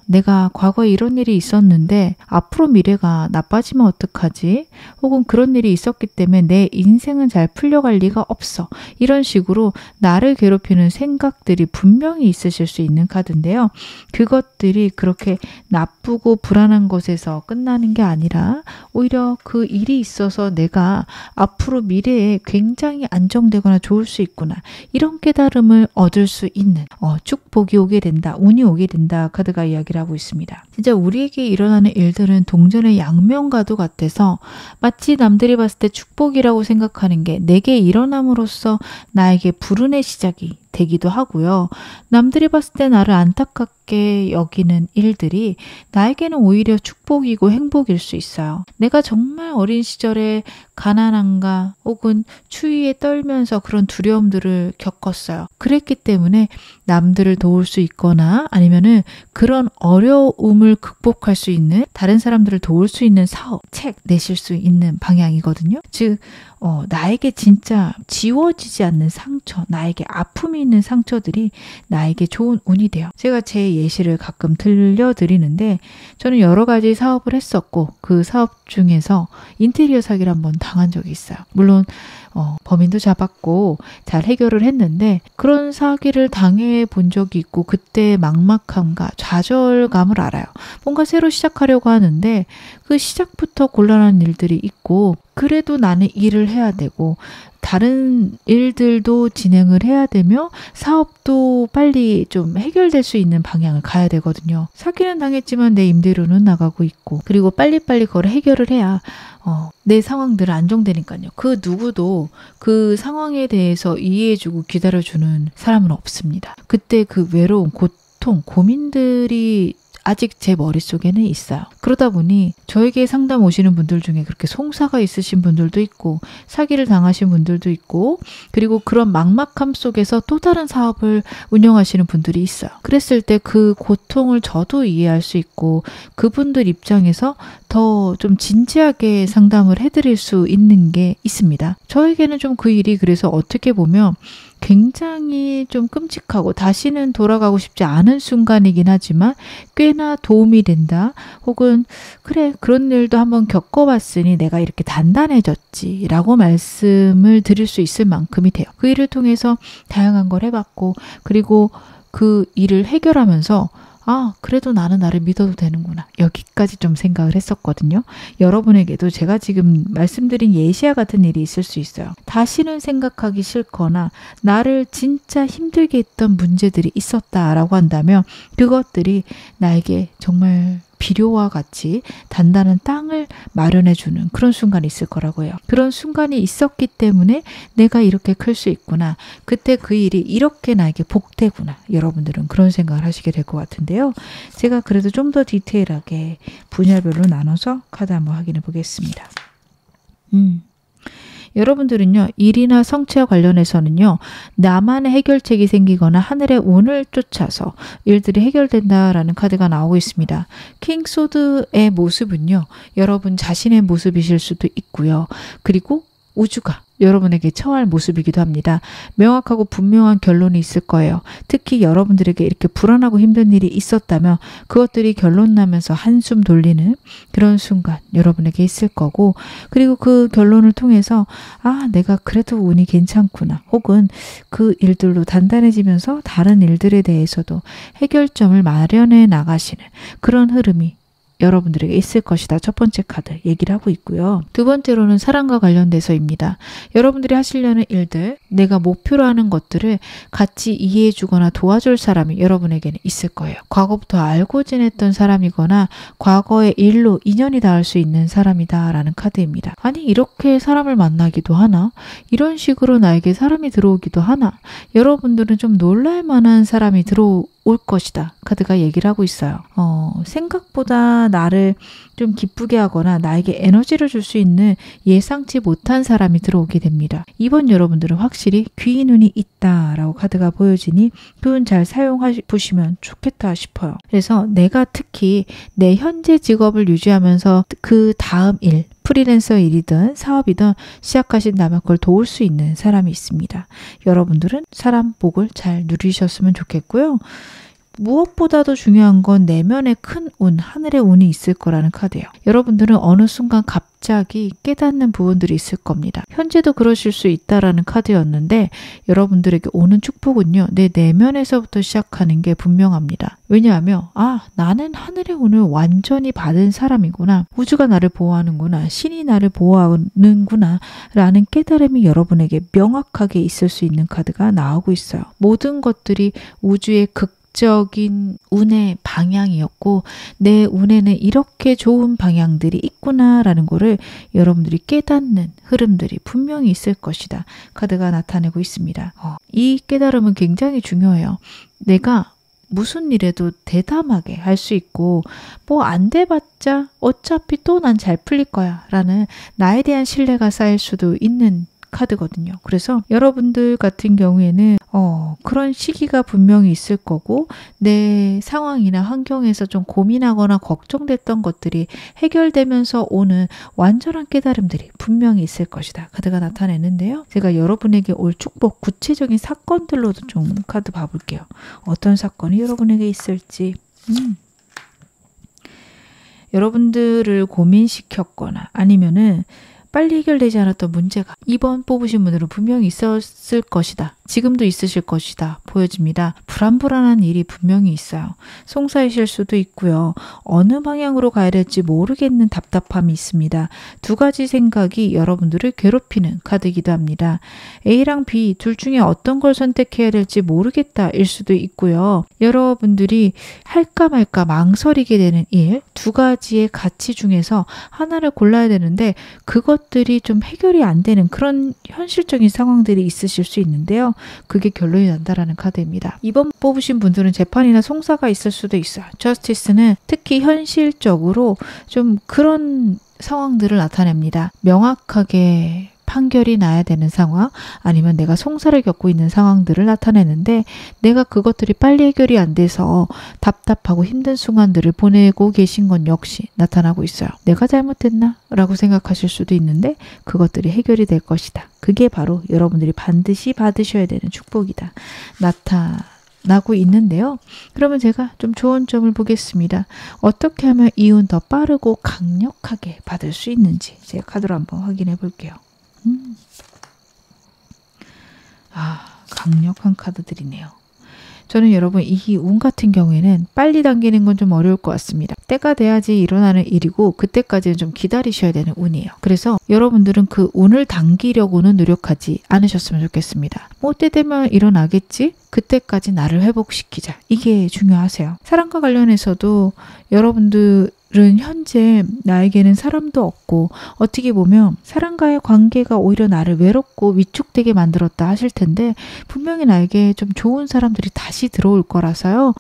내가 과거에 이런 일이 있었는데 앞으로 미래가 나빠지면 어떡하지? 혹은 그런 일이 있었기 때문에 내 인생은 잘 풀려갈 리가 없어. 이런 식으로 나를 괴롭히는 생각들이 분명히 있으실 수 있는 카드인데요. 그것들이 그렇게 나쁘고 불안한 것에서 끝나는 게 아니라 오히려 그 일이 있어서 내가 앞으로 미래에 굉장히 안정되거나 좋을 수 있구나. 이런 깨달음을 얻을 수 있는 축복이 오게 된다. 운이 오게 된다. 카드가 이야기를 하고 있습니다. 진짜 우리에게 일어나는 일들은 동전의 양면과도 같아서 마치 남들이 봤을 때 축복이라고 생각하는 게 내게 일어남으로써 나에게 불운의 시작이 되기도 하고요. 남들이 봤을 때 나를 안타깝게 여기는 일들이 나에게는 오히려 축복이고 행복일 수 있어요. 내가 정말 어린 시절에 가난한가 혹은 추위에 떨면서 그런 두려움들을 겪었어요. 그랬기 때문에 남들을 도울 수 있거나 아니면은 그런 어려움을 극복할 수 있는, 다른 사람들을 도울 수 있는 사업, 책 내실 수 있는 방향이거든요. 즉 나에게 진짜 지워지지 않는 상처, 나에게 아픔이 있는 상처들이 나에게 좋은 운이 돼요. 제가 제 예시를 가끔 들려드리는데 저는 여러 가지 사업을 했었고 그 사업 중에서 인테리어 사기를 한번 당한 적이 있어요. 물론 범인도 잡았고 잘 해결을 했는데 그런 사기를 당해 본 적이 있고 그때 막막함과 좌절감을 알아요. 뭔가 새로 시작하려고 하는데 그 시작부터 곤란한 일들이 있고 그래도 나는 일을 해야 되고 다른 일들도 진행을 해야 되며 사업도 빨리 좀 해결될 수 있는 방향을 가야 되거든요. 사기는 당했지만 내 임대료는 나가고 있고 그리고 빨리빨리 그걸 해결을 해야 내 상황들은 안정되니까요. 그 누구도 그 상황에 대해서 이해해주고 기다려주는 사람은 없습니다. 그때 그 외로움, 고통, 고민들이 아직 제 머릿속에는 있어요. 그러다 보니 저에게 상담 오시는 분들 중에 그렇게 송사가 있으신 분들도 있고 사기를 당하신 분들도 있고 그리고 그런 막막함 속에서 또 다른 사업을 운영하시는 분들이 있어요. 그랬을 때 그 고통을 저도 이해할 수 있고 그분들 입장에서 더 좀 진지하게 상담을 해드릴 수 있는 게 있습니다. 저에게는 좀 그 일이 그래서 어떻게 보면 굉장히 좀 끔찍하고 다시는 돌아가고 싶지 않은 순간이긴 하지만 꽤나 도움이 된다. 혹은 그래 그런 일도 한번 겪어봤으니 내가 이렇게 단단해졌지 라고 말씀을 드릴 수 있을 만큼이 돼요. 그 일을 통해서 다양한 걸 해봤고 그리고 그 일을 해결하면서 그래도 나는 나를 믿어도 되는구나. 여기까지 좀 생각을 했었거든요. 여러분에게도 제가 지금 말씀드린 예시와 같은 일이 있을 수 있어요. 다시는 생각하기 싫거나 나를 진짜 힘들게 했던 문제들이 있었다라고 한다면 그것들이 나에게 정말 비료와 같이 단단한 땅을 마련해주는 그런 순간이 있을 거라고 해요. 그런 순간이 있었기 때문에 내가 이렇게 클 수 있구나. 그때 그 일이 이렇게 나에게 복되구나. 여러분들은 그런 생각을 하시게 될 것 같은데요. 제가 그래도 좀 더 디테일하게 분야별로 나눠서 카드 한번 확인해 보겠습니다. 여러분들은요. 일이나 성취와 관련해서는요. 나만의 해결책이 생기거나 하늘의 운을 쫓아서 일들이 해결된다라는 카드가 나오고 있습니다. 킹 소드의 모습은요. 여러분 자신의 모습이실 수도 있고요. 그리고 우주가 여러분에게 처할 모습이기도 합니다. 명확하고 분명한 결론이 있을 거예요. 특히 여러분들에게 이렇게 불안하고 힘든 일이 있었다면 그것들이 결론 나면서 한숨 돌리는 그런 순간 여러분에게 있을 거고 그리고 그 결론을 통해서 내가 그래도 운이 괜찮구나. 혹은 그 일들로 단단해지면서 다른 일들에 대해서도 해결점을 마련해 나가시는 그런 흐름이 여러분들에게 있을 것이다. 첫 번째 카드 얘기를 하고 있고요. 두 번째로는 사랑과 관련돼서입니다. 여러분들이 하시려는 일들, 내가 목표로 하는 것들을 같이 이해해 주거나 도와줄 사람이 여러분에게는 있을 거예요. 과거부터 알고 지냈던 사람이거나 과거의 일로 인연이 닿을 수 있는 사람이다 라는 카드입니다. 아니 이렇게 사람을 만나기도 하나? 이런 식으로 나에게 사람이 들어오기도 하나? 여러분들은 좀 놀랄 만한 사람이 올 것이다. 카드가 얘기를 하고 있어요. 생각보다 나를 좀 기쁘게 하거나 나에게 에너지를 줄 수 있는 예상치 못한 사람이 들어오게 됩니다. 이번 여러분들은 확실히 귀인 운이 있다라고 카드가 보여지니 그 운 잘 사용해 보시면 좋겠다 싶어요. 그래서 내가 특히 내 현재 직업을 유지하면서 그 다음 일, 프리랜서 일이든 사업이든 시작하신다면 그걸 도울 수 있는 사람이 있습니다. 여러분들은 사람 복을 잘 누리셨으면 좋겠고요. 무엇보다도 중요한 건 내면에 큰 운, 하늘의 운이 있을 거라는 카드예요. 여러분들은 어느 순간 갑자기 깨닫는 부분들이 있을 겁니다. 현재도 그러실 수 있다라는 카드였는데 여러분들에게 오는 축복은요. 내 내면에서부터 시작하는 게 분명합니다. 왜냐하면 나는 하늘의 운을 완전히 받은 사람이구나. 우주가 나를 보호하는구나. 신이 나를 보호하는구나 라는 깨달음이 여러분에게 명확하게 있을 수 있는 카드가 나오고 있어요. 모든 것들이 우주의 적인 운의 방향이었고 내 운에는 이렇게 좋은 방향들이 있구나라는 거를 여러분들이 깨닫는 흐름들이 분명히 있을 것이다. 카드가 나타내고 있습니다. 이 깨달음은 굉장히 중요해요. 내가 무슨 일에도 대담하게 할 수 있고 안 돼봤자 어차피 또 난 잘 풀릴 거야 라는 나에 대한 신뢰가 쌓일 수도 있는 카드거든요. 그래서 여러분들 같은 경우에는 그런 시기가 분명히 있을 거고 내 상황이나 환경에서 좀 고민하거나 걱정됐던 것들이 해결되면서 오는 완전한 깨달음들이 분명히 있을 것이다. 카드가 나타내는데요. 제가 여러분에게 올 축복 구체적인 사건들로도 좀 카드 봐볼게요. 어떤 사건이 여러분에게 있을지. 여러분들을 고민시켰거나 아니면은 빨리 해결되지 않았던 문제가 2번 뽑으신 분들은 분명히 있었을 것이다. 지금도 있으실 것이다. 보여집니다. 불안불안한 일이 분명히 있어요. 송사이실 수도 있고요. 어느 방향으로 가야 될지 모르겠는 답답함이 있습니다. 두 가지 생각이 여러분들을 괴롭히는 카드이기도 합니다. A랑 B 둘 중에 어떤 걸 선택해야 될지 모르겠다 일 수도 있고요. 여러분들이 할까 말까 망설이게 되는 일, 두 가지의 가치 중에서 하나를 골라야 되는데 그것들이 좀 해결이 안 되는 그런 현실적인 상황들이 있으실 수 있는데요. 그게 결론이 난다라는 카드입니다. 2번 뽑으신 분들은 재판이나 송사가 있을 수도 있어요. 저스티스는 특히 현실적으로 좀 그런 상황들을 나타냅니다. 명확하게 판결이 나야 되는 상황 아니면 내가 송사를 겪고 있는 상황들을 나타내는데 내가 그것들이 빨리 해결이 안 돼서 답답하고 힘든 순간들을 보내고 계신 건 역시 나타나고 있어요. 내가 잘못했나? 라고 생각하실 수도 있는데 그것들이 해결이 될 것이다. 그게 바로 여러분들이 반드시 받으셔야 되는 축복이다. 나타나고 있는데요. 그러면 제가 좀 좋은 점을 보겠습니다. 어떻게 하면 이 운 더 빠르고 강력하게 받을 수 있는지 제가 카드로 한번 확인해 볼게요. 강력한 카드들이네요. 저는 여러분 이 운 같은 경우에는 빨리 당기는 건 좀 어려울 것 같습니다. 때가 돼야지 일어나는 일이고 그때까지는 좀 기다리셔야 되는 운이에요. 그래서 여러분들은 그 운을 당기려고는 노력하지 않으셨으면 좋겠습니다. 때 되면 일어나겠지? 그때까지 나를 회복시키자. 이게 중요하세요. 사랑과 관련해서도 여러분들은 현재 나에게는 사람도 없고 어떻게 보면 사람과의 관계가 오히려 나를 외롭고 위축되게 만들었다 하실 텐데 분명히 나에게 좀 좋은 사람들이 다시 들어올 거라서요.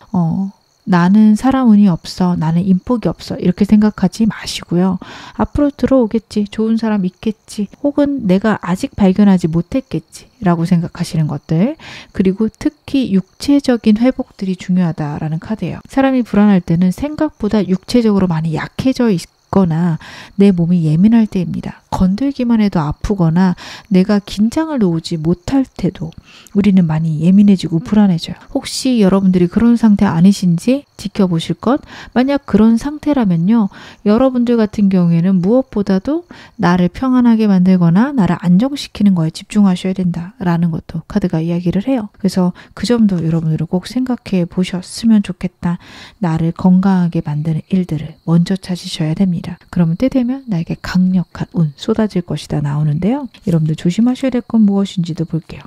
나는 사람 운이 없어. 나는 인복이 없어. 이렇게 생각하지 마시고요. 앞으로 들어오겠지. 좋은 사람 있겠지. 혹은 내가 아직 발견하지 못했겠지. 라고 생각하시는 것들. 그리고 특히 육체적인 회복들이 중요하다라는 카드예요. 사람이 불안할 때는 생각보다 육체적으로 많이 약해져 있거나 내 몸이 예민할 때입니다. 건들기만 해도 아프거나 내가 긴장을 놓지 못할 때도 우리는 많이 예민해지고 불안해져요. 혹시 여러분들이 그런 상태 아니신지 지켜보실 것. 만약 그런 상태라면요. 여러분들 같은 경우에는 무엇보다도 나를 평안하게 만들거나 나를 안정시키는 거에 집중하셔야 된다라는 것도 카드가 이야기를 해요. 그래서 그 점도 여러분들은 꼭 생각해 보셨으면 좋겠다. 나를 건강하게 만드는 일들을 먼저 찾으셔야 됩니다. 그러면 때 되면 나에게 강력한 운 쏟아질 것이다 나오는데요. 여러분들 조심하셔야 될 건 무엇인지도 볼게요.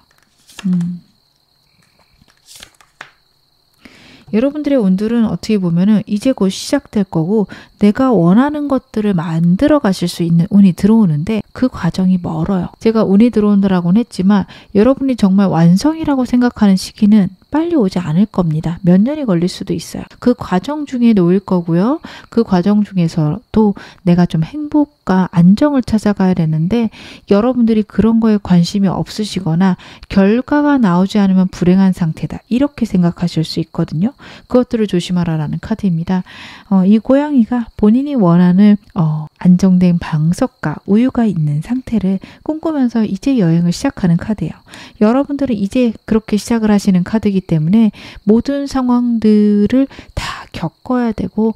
여러분들의 운들은 어떻게 보면은 이제 곧 시작될 거고 내가 원하는 것들을 만들어 가실 수 있는 운이 들어오는데 그 과정이 멀어요. 제가 운이 들어온다라고는 했지만 여러분이 정말 완성이라고 생각하는 시기는 빨리 오지 않을 겁니다. 몇 년이 걸릴 수도 있어요. 그 과정 중에 놓일 거고요. 그 과정 중에서도 내가 좀 행복과 안정을 찾아가야 되는데 여러분들이 그런 거에 관심이 없으시거나 결과가 나오지 않으면 불행한 상태다. 이렇게 생각하실 수 있거든요. 그것들을 조심하라라는 카드입니다. 이 고양이가 본인이 원하는 안정된 방석과 우유가 있는 상태를 꿈꾸면서 이제 여행을 시작하는 카드예요. 여러분들은 이제 그렇게 시작을 하시는 카드이기 때문에 모든 상황들을 다 겪어야 되고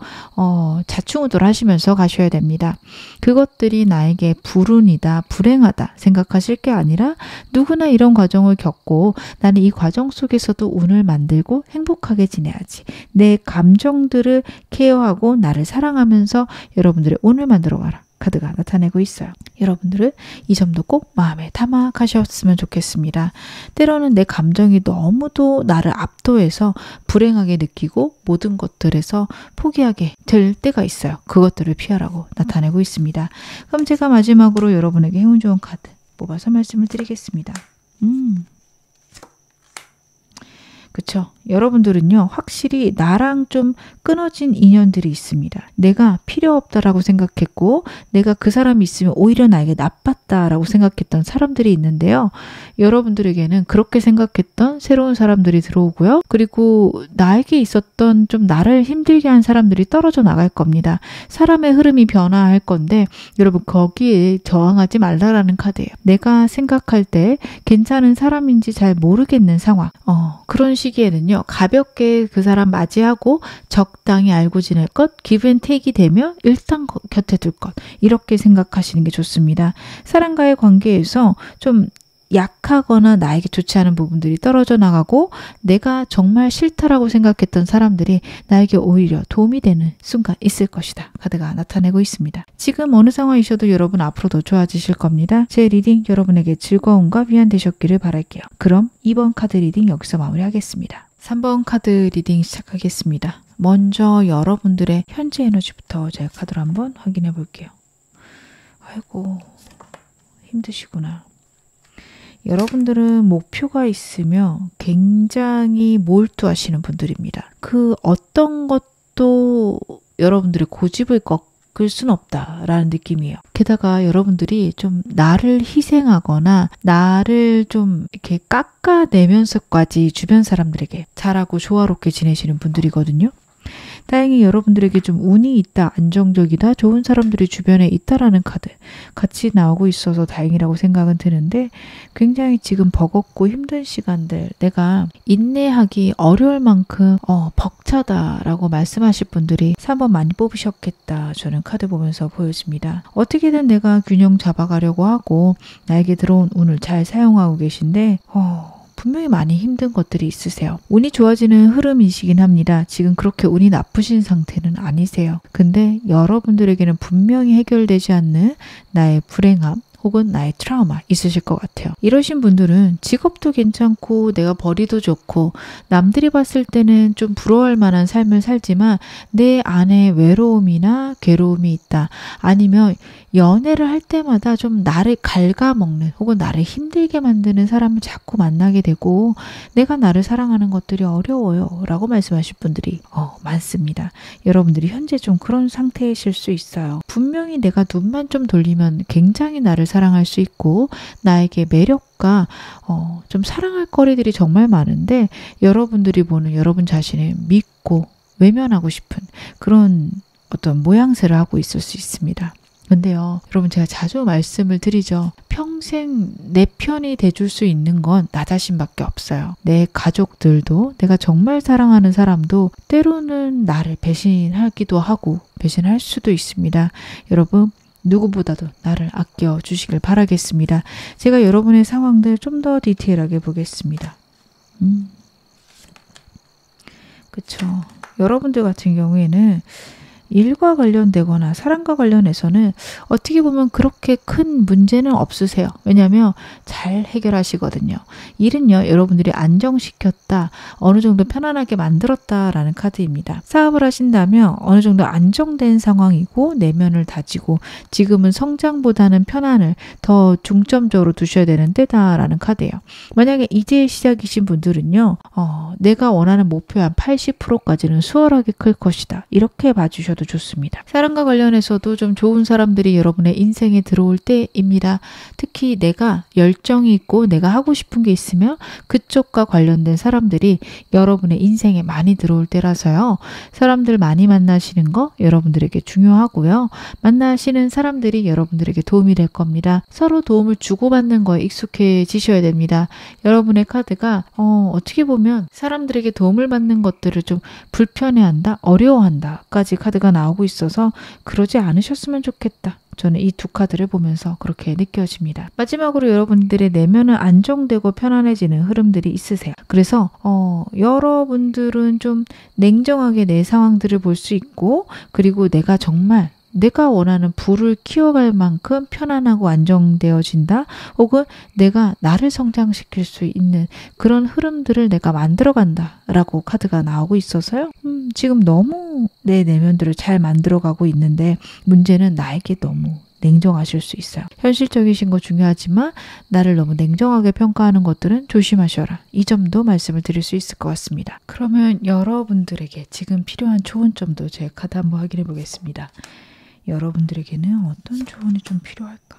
자충우돌 하시면서 가셔야 됩니다. 그것들이 나에게 불운이다, 불행하다 생각하실 게 아니라 누구나 이런 과정을 겪고 나는 이 과정 속에서도 운을 만들고 행복하게 지내야지. 내 감정들을 케어하고 나를 사랑하면서 여러분들의 운을 만들어 가라. 카드가 나타내고 있어요. 여러분들은 이 점도 꼭 마음에 담아 가셨으면 좋겠습니다. 때로는 내 감정이 너무도 나를 압도해서 불행하게 느끼고 모든 것들에서 포기하게 될 때가 있어요. 그것들을 피하라고 나타내고 있습니다. 그럼 제가 마지막으로 여러분에게 행운 좋은 카드 뽑아서 말씀을 드리겠습니다. 그쵸? 여러분들은요, 확실히 나랑 좀 끊어진 인연들이 있습니다. 내가 필요 없다라고 생각했고, 내가 그 사람이 있으면 오히려 나에게 나빴다라고 생각했던 사람들이 있는데요. 여러분들에게는 그렇게 생각했던 새로운 사람들이 들어오고요. 그리고 나에게 있었던 좀 나를 힘들게 한 사람들이 떨어져 나갈 겁니다. 사람의 흐름이 변화할 건데, 여러분 거기에 저항하지 말라라는 카드예요. 내가 생각할 때 괜찮은 사람인지 잘 모르겠는 상황. 그런 시기에는요, 가볍게 그 사람 맞이하고 적당히 알고 지낼 것, 기브 앤 테이크이 되면 일단 곁에 둘 것, 이렇게 생각하시는 게 좋습니다. 사람과의 관계에서 좀 약하거나 나에게 좋지 않은 부분들이 떨어져 나가고, 내가 정말 싫다라고 생각했던 사람들이 나에게 오히려 도움이 되는 순간 있을 것이다. 카드가 나타내고 있습니다. 지금 어느 상황이셔도 여러분 앞으로 더 좋아지실 겁니다. 제 리딩 여러분에게 즐거움과 위안 되셨기를 바랄게요. 그럼 2번 카드 리딩 여기서 마무리하겠습니다. 3번 카드 리딩 시작하겠습니다. 먼저 여러분들의 현재 에너지부터 제가 카드로 한번 확인해 볼게요. 아이고, 힘드시구나. 여러분들은 목표가 있으며 굉장히 몰두하시는 분들입니다. 그 어떤 것도 여러분들의 고집을 꺾을 순 없다라는 느낌이에요. 게다가 여러분들이 좀 나를 희생하거나 나를 좀 이렇게 깎아내면서까지 주변 사람들에게 잘하고 조화롭게 지내시는 분들이거든요. 다행히 여러분들에게 좀 운이 있다, 안정적이다, 좋은 사람들이 주변에 있다라는 카드 같이 나오고 있어서 다행이라고 생각은 드는데, 굉장히 지금 버겁고 힘든 시간들, 내가 인내하기 어려울 만큼 벅차다라고 말씀하실 분들이 3번 많이 뽑으셨겠다, 저는 카드 보면서 보여집니다. 어떻게든 내가 균형 잡아가려고 하고 나에게 들어온 운을 잘 사용하고 계신데 분명히 많이 힘든 것들이 있으세요. 운이 좋아지는 흐름이시긴 합니다. 지금 그렇게 운이 나쁘신 상태는 아니세요. 근데 여러분들에게는 분명히 해결되지 않는 나의 불행함, 혹은 나의 트라우마 있으실 것 같아요. 이러신 분들은 직업도 괜찮고 내가 벌이도 좋고 남들이 봤을 때는 좀 부러워할 만한 삶을 살지만 내 안에 외로움이나 괴로움이 있다. 아니면 연애를 할 때마다 좀 나를 갉아먹는 혹은 나를 힘들게 만드는 사람을 자꾸 만나게 되고 내가 나를 사랑하는 것들이 어려워요 라고 말씀하실 분들이 많습니다. 여러분들이 현재 좀 그런 상태이실 수 있어요. 분명히 내가 눈만 좀 돌리면 굉장히 나를 사랑할 수 있고 나에게 매력과 좀 사랑할 거리들이 정말 많은데 여러분들이 보는 여러분 자신을 믿고 외면하고 싶은 그런 어떤 모양새를 하고 있을 수 있습니다. 근데요, 여러분 제가 자주 말씀을 드리죠. 평생 내 편이 돼줄 수 있는 건 나 자신밖에 없어요. 내 가족들도 내가 정말 사랑하는 사람도 때로는 나를 배신하기도 하고 배신할 수도 있습니다. 여러분 누구보다도 나를 아껴주시길 바라겠습니다. 제가 여러분의 상황들 좀 더 디테일하게 보겠습니다. 그쵸. 여러분들 같은 경우에는 일과 관련되거나 사랑과 관련해서는 어떻게 보면 그렇게 큰 문제는 없으세요. 왜냐하면 잘 해결하시거든요. 일은요, 여러분들이 안정시켰다, 어느 정도 편안하게 만들었다라는 카드입니다. 사업을 하신다면 어느 정도 안정된 상황이고 내면을 다지고 지금은 성장보다는 편안을 더 중점적으로 두셔야 되는 때다라는 카드예요. 만약에 이제 시작이신 분들은요, 내가 원하는 목표의 한 80%까지는 수월하게 클 것이다. 이렇게 봐주셔도 좋습니다. 사랑과 관련해서도 좀 좋은 사람들이 여러분의 인생에 들어올 때입니다. 특히 내가 열정이 있고 내가 하고 싶은 게 있으면 그쪽과 관련된 사람들이 여러분의 인생에 많이 들어올 때라서요. 사람들 많이 만나시는 거 여러분들에게 중요하고요. 만나시는 사람들이 여러분들에게 도움이 될 겁니다. 서로 도움을 주고받는 거에 익숙해지셔야 됩니다. 여러분의 카드가 어떻게 보면 사람들에게 도움을 받는 것들을 좀 불편해한다, 어려워한다까지 카드가 나오고 있어서 그러지 않으셨으면 좋겠다. 저는 이 두 카드를 보면서 그렇게 느껴집니다. 마지막으로 여러분들의 내면은 안정되고 편안해지는 흐름들이 있으세요. 그래서 여러분들은 좀 냉정하게 내 상황들을 볼 수 있고 그리고 내가 정말 내가 원하는 부를 키워갈 만큼 편안하고 안정되어진다. 혹은 내가 나를 성장시킬 수 있는 그런 흐름들을 내가 만들어간다 라고 카드가 나오고 있어서요. 지금 너무 내 내면들을 잘 만들어가고 있는데 문제는 나에게 너무 냉정하실 수 있어요. 현실적이신 거 중요하지만 나를 너무 냉정하게 평가하는 것들은 조심하셔라. 이 점도 말씀을 드릴 수 있을 것 같습니다. 그러면 여러분들에게 지금 필요한 좋은 점도 제 카드 한번 확인해 보겠습니다. 여러분들에게는 어떤 조언이 좀 필요할까?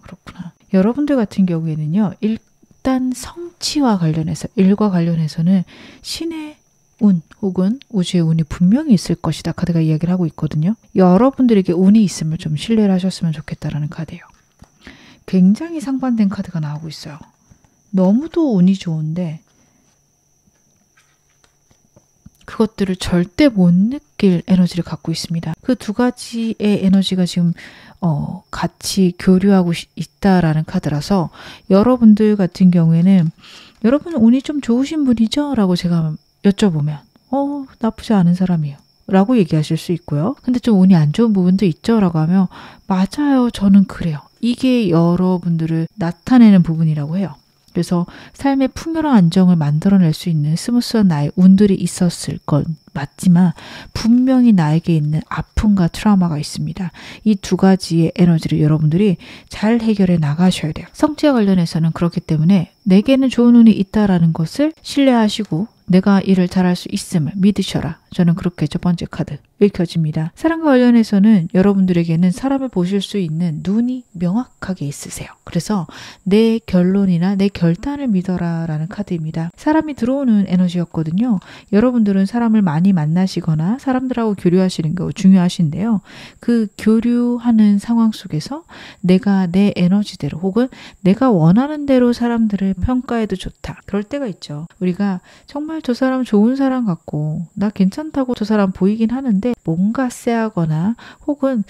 그렇구나. 여러분들 같은 경우에는요. 일단 성취와 관련해서 일과 관련해서는 신의 운 혹은 우주의 운이 분명히 있을 것이다. 카드가 이야기를 하고 있거든요. 여러분들에게 운이 있음을 좀 신뢰를 하셨으면 좋겠다라는 카드예요. 굉장히 상반된 카드가 나오고 있어요. 너무도 운이 좋은데 그것들을 절대 못 느낄 에너지를 갖고 있습니다. 그 두 가지의 에너지가 지금 같이 교류하고 있다라는 카드라서 여러분들 같은 경우에는 여러분 운이 좀 좋으신 분이죠? 라고 제가 여쭤보면 나쁘지 않은 사람이에요. 라고 얘기하실 수 있고요. 근데 좀 운이 안 좋은 부분도 있죠? 라고 하면 맞아요. 저는 그래요. 이게 여러분들을 나타내는 부분이라고 해요. 그래서 삶의 풍요로운 안정을 만들어낼 수 있는 스무스한 나의 운들이 있었을 건 맞지만 분명히 나에게 있는 아픔과 트라우마가 있습니다. 이 두 가지의 에너지를 여러분들이 잘 해결해 나가셔야 돼요. 성취와 관련해서는 그렇기 때문에 내게는 좋은 운이 있다라는 것을 신뢰하시고 내가 일을 잘할 수 있음을 믿으셔라. 저는 그렇게 첫 번째 카드 읽혀집니다. 사랑과 관련해서는 여러분들에게는 사람을 보실 수 있는 눈이 명확하게 있으세요. 그래서 내 결론이나 내 결단을 믿어라 라는 카드입니다. 사람이 들어오는 에너지였거든요. 여러분들은 사람을 많이 만나시거나 사람들하고 교류하시는 거 중요하신데요. 그 교류하는 상황 속에서 내가 내 에너지대로 혹은 내가 원하는 대로 사람들을 평가해도 좋다. 그럴 때가 있죠. 우리가 정말 저 사람 좋은 사람 같고 나 괜찮다고 저 사람 보이긴 하는데 뭔가 쎄하거나 혹은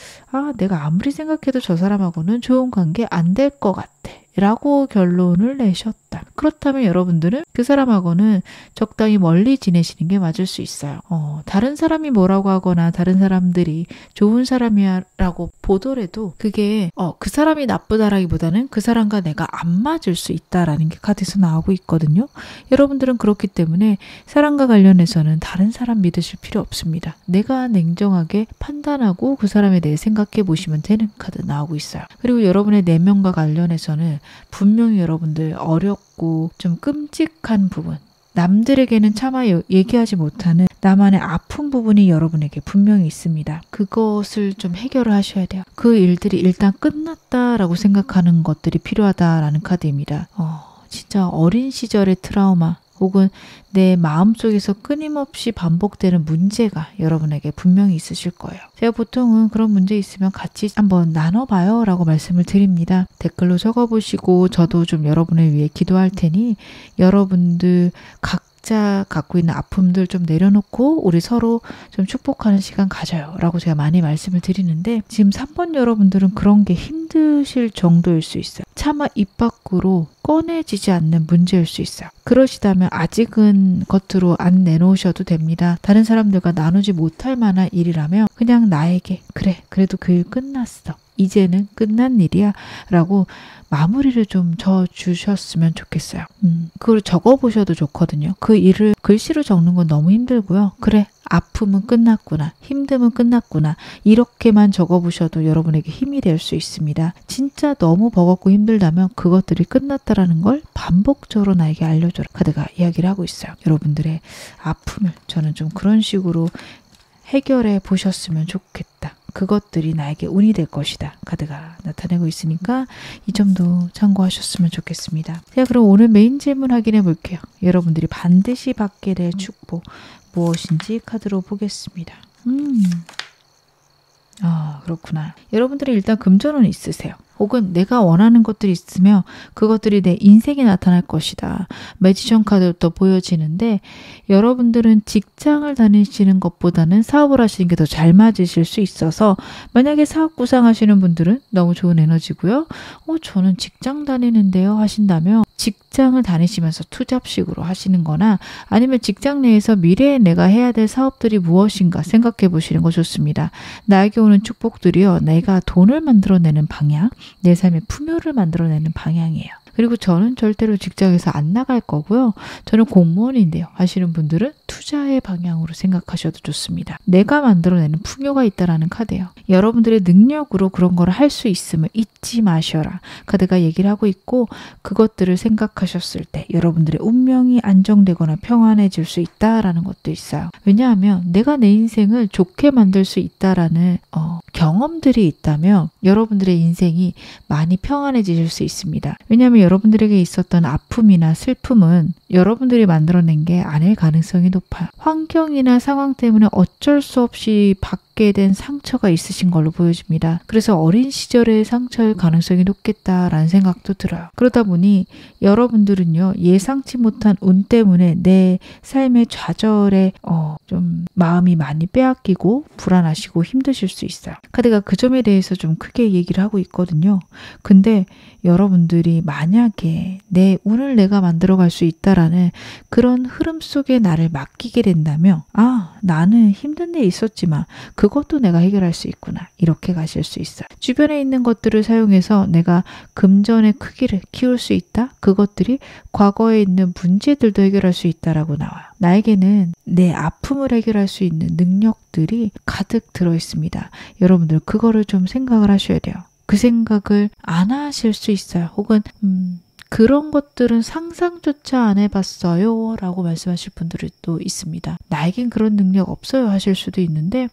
내가 아무리 생각해도 저 사람하고는 좋은 관계 안 될 것 같아 라고 결론을 내셨다. 그렇다면 여러분들은 그 사람하고는 적당히 멀리 지내시는 게 맞을 수 있어요. 다른 사람이 뭐라고 하거나 다른 사람들이 좋은 사람이야 라고 보더라도 그게 그 사람이 나쁘다라기보다는 그 사람과 내가 안 맞을 수 있다라는 게 카드에서 나오고 있거든요. 여러분들은 그렇기 때문에 사람과 관련해서는 다른 사람 믿으실 필요 없습니다. 내가 냉정하게 판단하고 그 사람에 대해 생각해 보시면 되는 카드 나오고 있어요. 그리고 여러분의 내면과 관련해서는 분명히 여러분들 어렵고 좀 끔찍한 부분, 남들에게는 차마 얘기하지 못하는 나만의 아픈 부분이 여러분에게 분명히 있습니다. 그것을 좀 해결을 하셔야 돼요. 그 일들이 일단 끝났다라고 생각하는 것들이 필요하다라는 카드입니다. 진짜 어린 시절의 트라우마 혹은 내 마음속에서 끊임없이 반복되는 문제가 여러분에게 분명히 있으실 거예요. 제가 보통은 그런 문제 있으면 같이 한번 나눠봐요 라고 말씀을 드립니다. 댓글로 적어보시고 저도 좀 여러분을 위해 기도할 테니 여러분들 각자 갖고 있는 아픔들 좀 내려놓고 우리 서로 좀 축복하는 시간 가져요 라고 제가 많이 말씀을 드리는데 지금 3번 여러분들은 그런 게 힘드실 정도일 수 있어요. 차마 입 밖으로 꺼내지지 않는 문제일 수 있어요. 그러시다면 아직은 겉으로 안 내놓으셔도 됩니다. 다른 사람들과 나누지 못할 만한 일이라면 그냥 나에게 그래도 그 일 끝났어. 이제는 끝난 일이야 라고 마무리를 좀 져주셨으면 좋겠어요. 그걸 적어보셔도 좋거든요. 그 일을 글씨로 적는 건 너무 힘들고요. 아픔은 끝났구나. 힘듦은 끝났구나. 이렇게만 적어보셔도 여러분에게 힘이 될 수 있습니다. 진짜 너무 버겁고 힘들다면 그것들이 끝났다라는 걸 반복적으로 나에게 알려줘라. 카드가 이야기를 하고 있어요. 여러분들의 아픔을 저는 좀 그런 식으로 해결해 보셨으면 좋겠다. 그것들이 나에게 운이 될 것이다. 카드가 나타내고 있으니까 이 점도 참고하셨으면 좋겠습니다. 자, 그럼 오늘 메인 질문 확인해 볼게요. 여러분들이 반드시 받게 될 축복 무엇인지 카드로 보겠습니다. 그렇구나. 여러분들이 일단 금전운이 있으세요. 혹은 내가 원하는 것들이 있으며 그것들이 내 인생에 나타날 것이다. 매지션 카드부터 보여지는데 여러분들은 직장을 다니시는 것보다는 사업을 하시는 게 더 잘 맞으실 수 있어서 만약에 사업 구상하시는 분들은 너무 좋은 에너지고요. 저는 직장 다니는데요 하신다면 직장을 다니시면서 투잡식으로 하시는 거나 아니면 직장 내에서 미래에 내가 해야 될 사업들이 무엇인가 생각해 보시는 거 좋습니다. 나에게 오는 축복들이요. 내가 돈을 만들어내는 방향, 내 삶의 풍요를 만들어내는 방향이에요. 그리고 저는 절대로 직장에서 안 나갈 거고요. 저는 공무원인데요 하시는 분들은 투자의 방향으로 생각하셔도 좋습니다. 내가 만들어내는 풍요가 있다라는 카드예요. 여러분들의 능력으로 그런 걸 할 수 있음을 잊지 마셔라. 카드가 얘기를 하고 있고 그것들을 생각하셨을 때 여러분들의 운명이 안정되거나 평안해질 수 있다라는 것도 있어요. 왜냐하면 내가 내 인생을 좋게 만들 수 있다라는 경험들이 있다면 여러분들의 인생이 많이 평안해지실 수 있습니다. 왜냐하면 여러분들에게 있었던 아픔이나 슬픔은 여러분들이 만들어낸 게 아닐 가능성이 높아요. 환경이나 상황 때문에 어쩔 수 없이 받게 된 상처가 있으신 걸로 보여집니다. 그래서 어린 시절의 상처일 가능성이 높겠다라는 생각도 들어요. 그러다 보니 여러분들은요 예상치 못한 운 때문에 내 삶의 좌절에 좀 마음이 많이 빼앗기고 불안하시고 힘드실 수 있어요. 카드가 그 점에 대해서 좀 크게 얘기를 하고 있거든요. 근데 여러분들이 만약에 내 운을 내가 만들어갈 수 있다라는 그런 흐름 속에 나를 맡기게 된다면 나는 힘든 일 있었지만 그것도 내가 해결할 수 있구나 이렇게 가실 수 있어요. 주변에 있는 것들을 사용해서 내가 금전의 크기를 키울 수 있다. 그것들이 과거에 있는 문제들도 해결할 수 있다라고 나와요. 나에게는 내 아픔을 해결할 수 있는 능력들이 가득 들어 있습니다. 여러분들 그거를 좀 생각을 하셔야 돼요. 그 생각을 안 하실 수 있어요. 혹은 그런 것들은 상상조차 안 해봤어요 라고 말씀하실 분들이 또 있습니다. 나에겐 그런 능력 없어요 하실 수도 있는데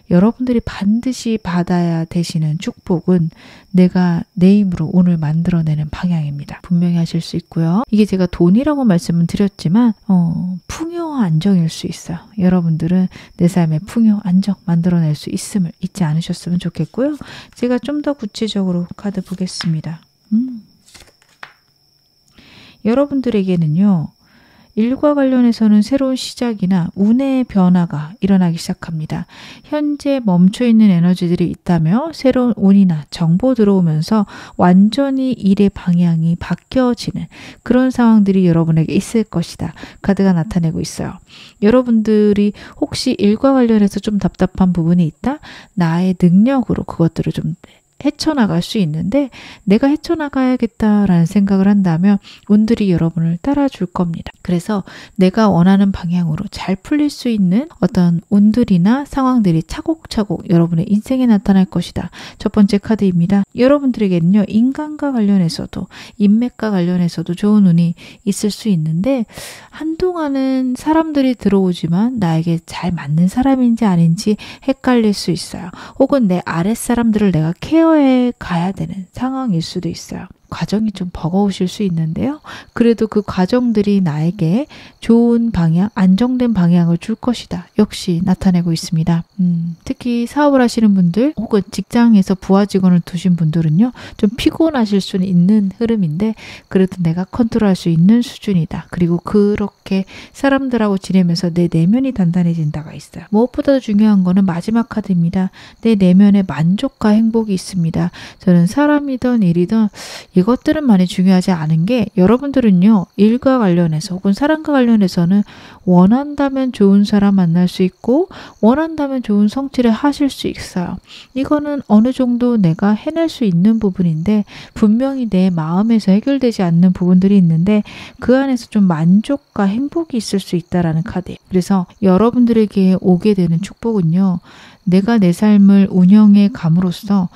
여러분들이 반드시 받아야 되시는 축복은 내가 내 힘으로 오늘 만들어내는 방향입니다. 분명히 하실 수 있고요. 이게 제가 돈이라고 말씀은 드렸지만 풍요와 안정일 수 있어요. 여러분들은 내 삶의 풍요, 안정 만들어낼 수 있음을 잊지 않으셨으면 좋겠고요. 제가 좀 더 구체적으로 카드 보겠습니다. 여러분들에게는요. 일과 관련해서는 새로운 시작이나 운의 변화가 일어나기 시작합니다. 현재 멈춰있는 에너지들이 있다며 새로운 운이나 정보 들어오면서 완전히 일의 방향이 바뀌어지는 그런 상황들이 여러분에게 있을 것이다. 카드가 나타내고 있어요. 여러분들이 혹시 일과 관련해서 좀 답답한 부분이 있다? 나의 능력으로 그것들을 좀 헤쳐나갈 수 있는데 내가 헤쳐나가야겠다라는 생각을 한다면 운들이 여러분을 따라줄 겁니다. 그래서 내가 원하는 방향으로 잘 풀릴 수 있는 어떤 운들이나 상황들이 차곡차곡 여러분의 인생에 나타날 것이다. 첫 번째 카드입니다. 여러분들에게는요. 인간과 관련해서도 인맥과 관련해서도 좋은 운이 있을 수 있는데 한동안은 사람들이 들어오지만 나에게 잘 맞는 사람인지 아닌지 헷갈릴 수 있어요. 혹은 내 아랫사람들을 내가 케어해 가야 되는 상황일 수도 있어요. 과정이 좀 버거우실 수 있는데요. 그래도 그 과정들이 나에게 좋은 방향, 안정된 방향을 줄 것이다. 역시 나타내고 있습니다. 특히 사업을 하시는 분들 혹은 직장에서 부하 직원을 두신 분들은요. 좀 피곤하실 수는 있는 흐름인데 그래도 내가 컨트롤할 수 있는 수준이다. 그리고 그렇게 사람들하고 지내면서 내 내면이 단단해진다가 있어요. 무엇보다도 중요한 거는 마지막 카드입니다. 내 내면에 만족과 행복이 있습니다. 저는 사람이든 일이든 이것들은 많이 중요하지 않은 게 여러분들은요. 일과 관련해서 혹은 사람과 관련해서는 원한다면 좋은 사람 만날 수 있고 원한다면 좋은 성취를 하실 수 있어요. 이거는 어느 정도 내가 해낼 수 있는 부분인데 분명히 내 마음에서 해결되지 않는 부분들이 있는데 그 안에서 좀 만족과 행복이 있을 수 있다라는 카드예요. 그래서 여러분들에게 오게 되는 축복은요. 내가 내 삶을 운영해 감으로써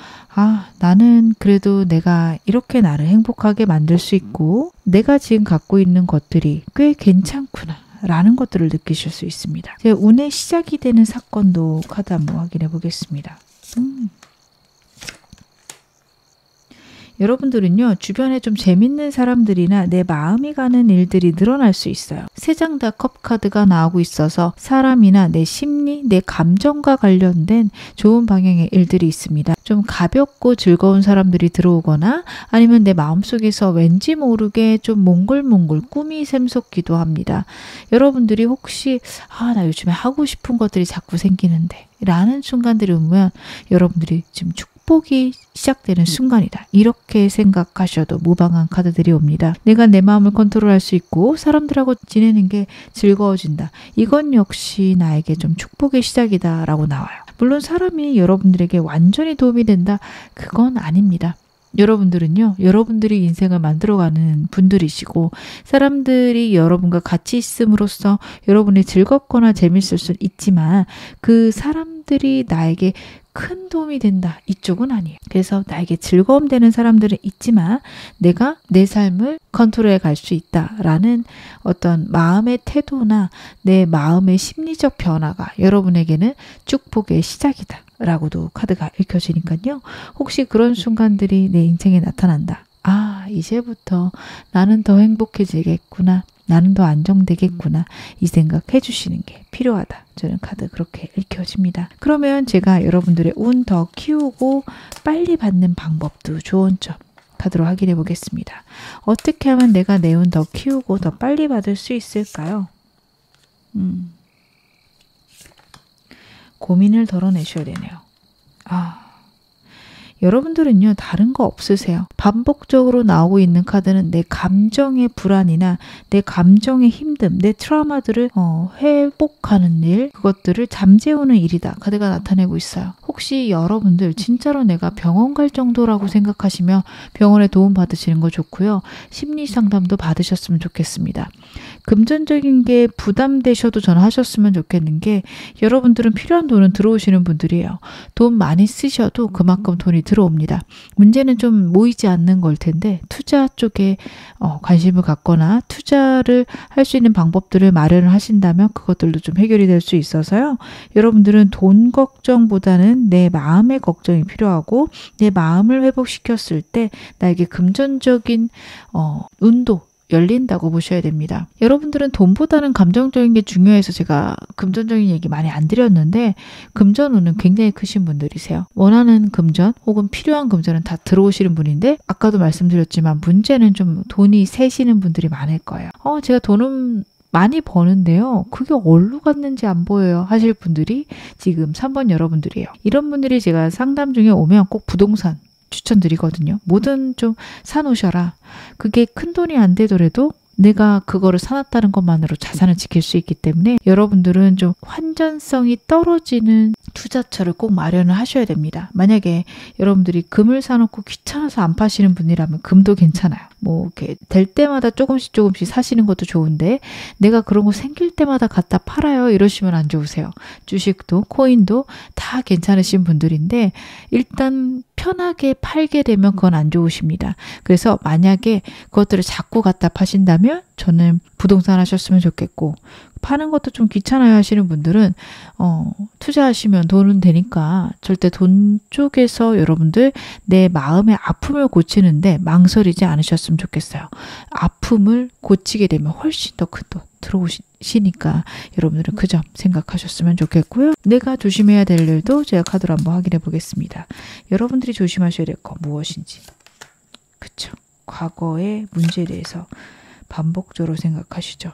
나는 그래도 내가 이렇게 나를 행복하게 만들 수 있고 내가 지금 갖고 있는 것들이 꽤 괜찮구나 라는 것들을 느끼실 수 있습니다. 제가 운의 시작이 되는 사건도 카드 한번 확인해 보겠습니다. 여러분들은요. 주변에 좀 재밌는 사람들이나 내 마음이 가는 일들이 늘어날 수 있어요. 세 장 다 컵 카드가 나오고 있어서 사람이나 내 심리, 내 감정과 관련된 좋은 방향의 일들이 있습니다. 좀 가볍고 즐거운 사람들이 들어오거나 아니면 내 마음속에서 왠지 모르게 좀 몽글몽글 꿈이 샘솟기도 합니다. 여러분들이 혹시 나 요즘에 하고 싶은 것들이 자꾸 생기는데 라는 순간들이 오면 여러분들이 지금 축복이 시작되는 순간이다. 이렇게 생각하셔도 무방한 카드들이 옵니다. 내가 내 마음을 컨트롤할 수 있고 사람들하고 지내는 게 즐거워진다. 이건 역시 나에게 좀 축복의 시작이다 라고 나와요. 물론 사람이 여러분들에게 완전히 도움이 된다. 그건 아닙니다. 여러분들은요, 여러분들이 인생을 만들어가는 분들이시고 사람들이 여러분과 같이 있음으로써 여러분이 즐겁거나 재밌을 수는 있지만 그 사람들이 나에게 큰 도움이 된다. 이쪽은 아니에요. 그래서 나에게 즐거움 되는 사람들은 있지만 내가 내 삶을 컨트롤해 갈 수 있다라는 어떤 마음의 태도나 내 마음의 심리적 변화가 여러분에게는 축복의 시작이다. 라고도 카드가 읽혀지니까요. 혹시 그런 순간들이 내 인생에 나타난다. 아, 이제부터 나는 더 행복해지겠구나. 나는 더 안정되겠구나. 이 생각 해주시는 게 필요하다. 저는 카드 그렇게 읽혀집니다. 그러면 제가 여러분들의 운 더 키우고 빨리 받는 방법도 좋은 점 카드로 확인해 보겠습니다. 어떻게 하면 내가 내 운 더 키우고 더 빨리 받을 수 있을까요? 고민을 덜어내셔야 되네요. 여러분들은요, 다른 거 없으세요. 반복적으로 나오고 있는 카드는 내 감정의 불안이나 내 감정의 힘듦, 내 트라우마들을 회복하는 일, 그것들을 잠재우는 일이다. 카드가 나타내고 있어요. 혹시 여러분들 진짜로 내가 병원 갈 정도라고 생각하시면 병원에 도움 받으시는 거 좋고요. 심리 상담도 받으셨으면 좋겠습니다. 금전적인 게 부담되셔도 전화하셨으면 좋겠는 게 여러분들은 필요한 돈은 들어오시는 분들이에요. 돈 많이 쓰셔도 그만큼 돈이 들어옵니다. 문제는 좀 모이지 않는 걸 텐데 투자 쪽에 관심을 갖거나 투자를 할 수 있는 방법들을 마련을 하신다면 그것들도 좀 해결이 될 수 있어서요. 여러분들은 돈 걱정보다는 내 마음의 걱정이 필요하고 내 마음을 회복시켰을 때 나에게 금전적인 운도 열린다고 보셔야 됩니다. 여러분들은 돈보다는 감정적인 게 중요해서 제가 금전적인 얘기 많이 안 드렸는데 금전운은 굉장히 크신 분들이세요. 원하는 금전 혹은 필요한 금전은 다 들어오시는 분인데 아까도 말씀드렸지만 문제는 좀 돈이 새시는 분들이 많을 거예요. 제가 돈은 많이 버는데요. 그게 어디로 갔는지 안 보여요 하실 분들이 지금 3번 여러분들이에요. 이런 분들이 제가 상담 중에 오면 꼭 부동산 추천드리거든요. 뭐든 좀 사놓으셔라. 그게 큰 돈이 안 되더라도 내가 그거를 사놨다는 것만으로 자산을 지킬 수 있기 때문에 여러분들은 좀 환전성이 떨어지는 투자처를 꼭 마련을 하셔야 됩니다. 만약에 여러분들이 금을 사놓고 귀찮아서 안 파시는 분이라면 금도 괜찮아요. 뭐 이렇게 될 때마다 조금씩 사시는 것도 좋은데 내가 그런 거 생길 때마다 갖다 팔아요 이러시면 안 좋으세요. 주식도 코인도 다 괜찮으신 분들인데 일단 편하게 팔게 되면 그건 안 좋으십니다. 그래서 만약에 그것들을 자꾸 갖다 파신다면 저는 부동산 하셨으면 좋겠고 파는 것도 좀 귀찮아요 하시는 분들은 투자하시면 돈은 되니까 절대 돈 쪽에서 여러분들 내 마음의 아픔을 고치는데 망설이지 않으셨으면 좋겠어요. 아픔을 고치게 되면 훨씬 더 큰 돈 들어오시니까 여러분들은 그 점 생각하셨으면 좋겠고요. 내가 조심해야 될 일도 제가 카드로 한번 확인해 보겠습니다. 여러분들이 조심하셔야 될 거 무엇인지. 그쵸? 과거의 문제에 대해서 반복적으로 생각하시죠.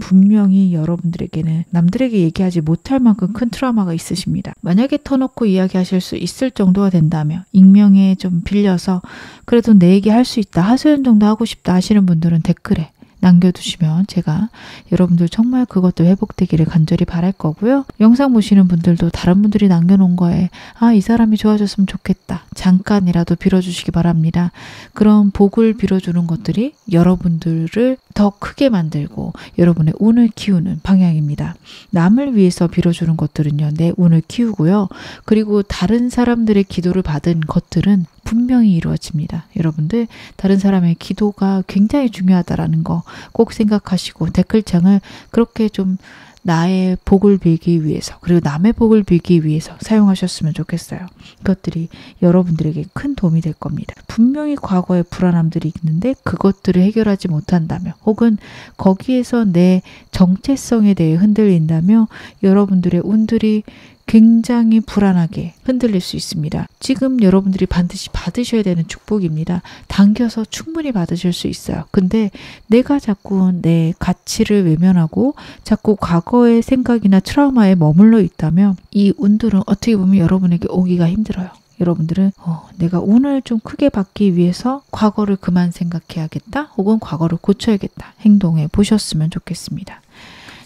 분명히 여러분들에게는 남들에게 얘기하지 못할 만큼 큰 트라우마가 있으십니다. 만약에 터놓고 이야기하실 수 있을 정도가 된다면 익명에 좀 빌려서 그래도 내 얘기 할 수 있다, 하소연 정도 하고 싶다 하시는 분들은 댓글에 남겨두시면 제가 여러분들 정말 그것도 회복되기를 간절히 바랄 거고요. 영상 보시는 분들도 다른 분들이 남겨놓은 거에 이 사람이 좋아졌으면 좋겠다. 잠깐이라도 빌어주시기 바랍니다. 그런 복을 빌어주는 것들이 여러분들을 더 크게 만들고 여러분의 운을 키우는 방향입니다. 남을 위해서 빌어주는 것들은요. 내 운을 키우고요. 그리고 다른 사람들의 기도를 받은 것들은 분명히 이루어집니다. 여러분들 다른 사람의 기도가 굉장히 중요하다라는 거 꼭 생각하시고 댓글창을 그렇게 좀 나의 복을 빌기 위해서 그리고 남의 복을 빌기 위해서 사용하셨으면 좋겠어요. 그것들이 여러분들에게 큰 도움이 될 겁니다. 분명히 과거의 불안함들이 있는데 그것들을 해결하지 못한다면 혹은 거기에서 내 정체성에 대해 흔들린다면 여러분들의 운들이 굉장히 불안하게 흔들릴 수 있습니다. 지금 여러분들이 반드시 받으셔야 되는 축복입니다. 당겨서 충분히 받으실 수 있어요. 근데 내가 자꾸 내 가치를 외면하고 자꾸 과거의 생각이나 트라우마에 머물러 있다면 이 운들은 어떻게 보면 여러분에게 오기가 힘들어요. 여러분들은 내가 운을 좀 크게 받기 위해서 과거를 그만 생각해야겠다 혹은 과거를 고쳐야겠다 행동해 보셨으면 좋겠습니다.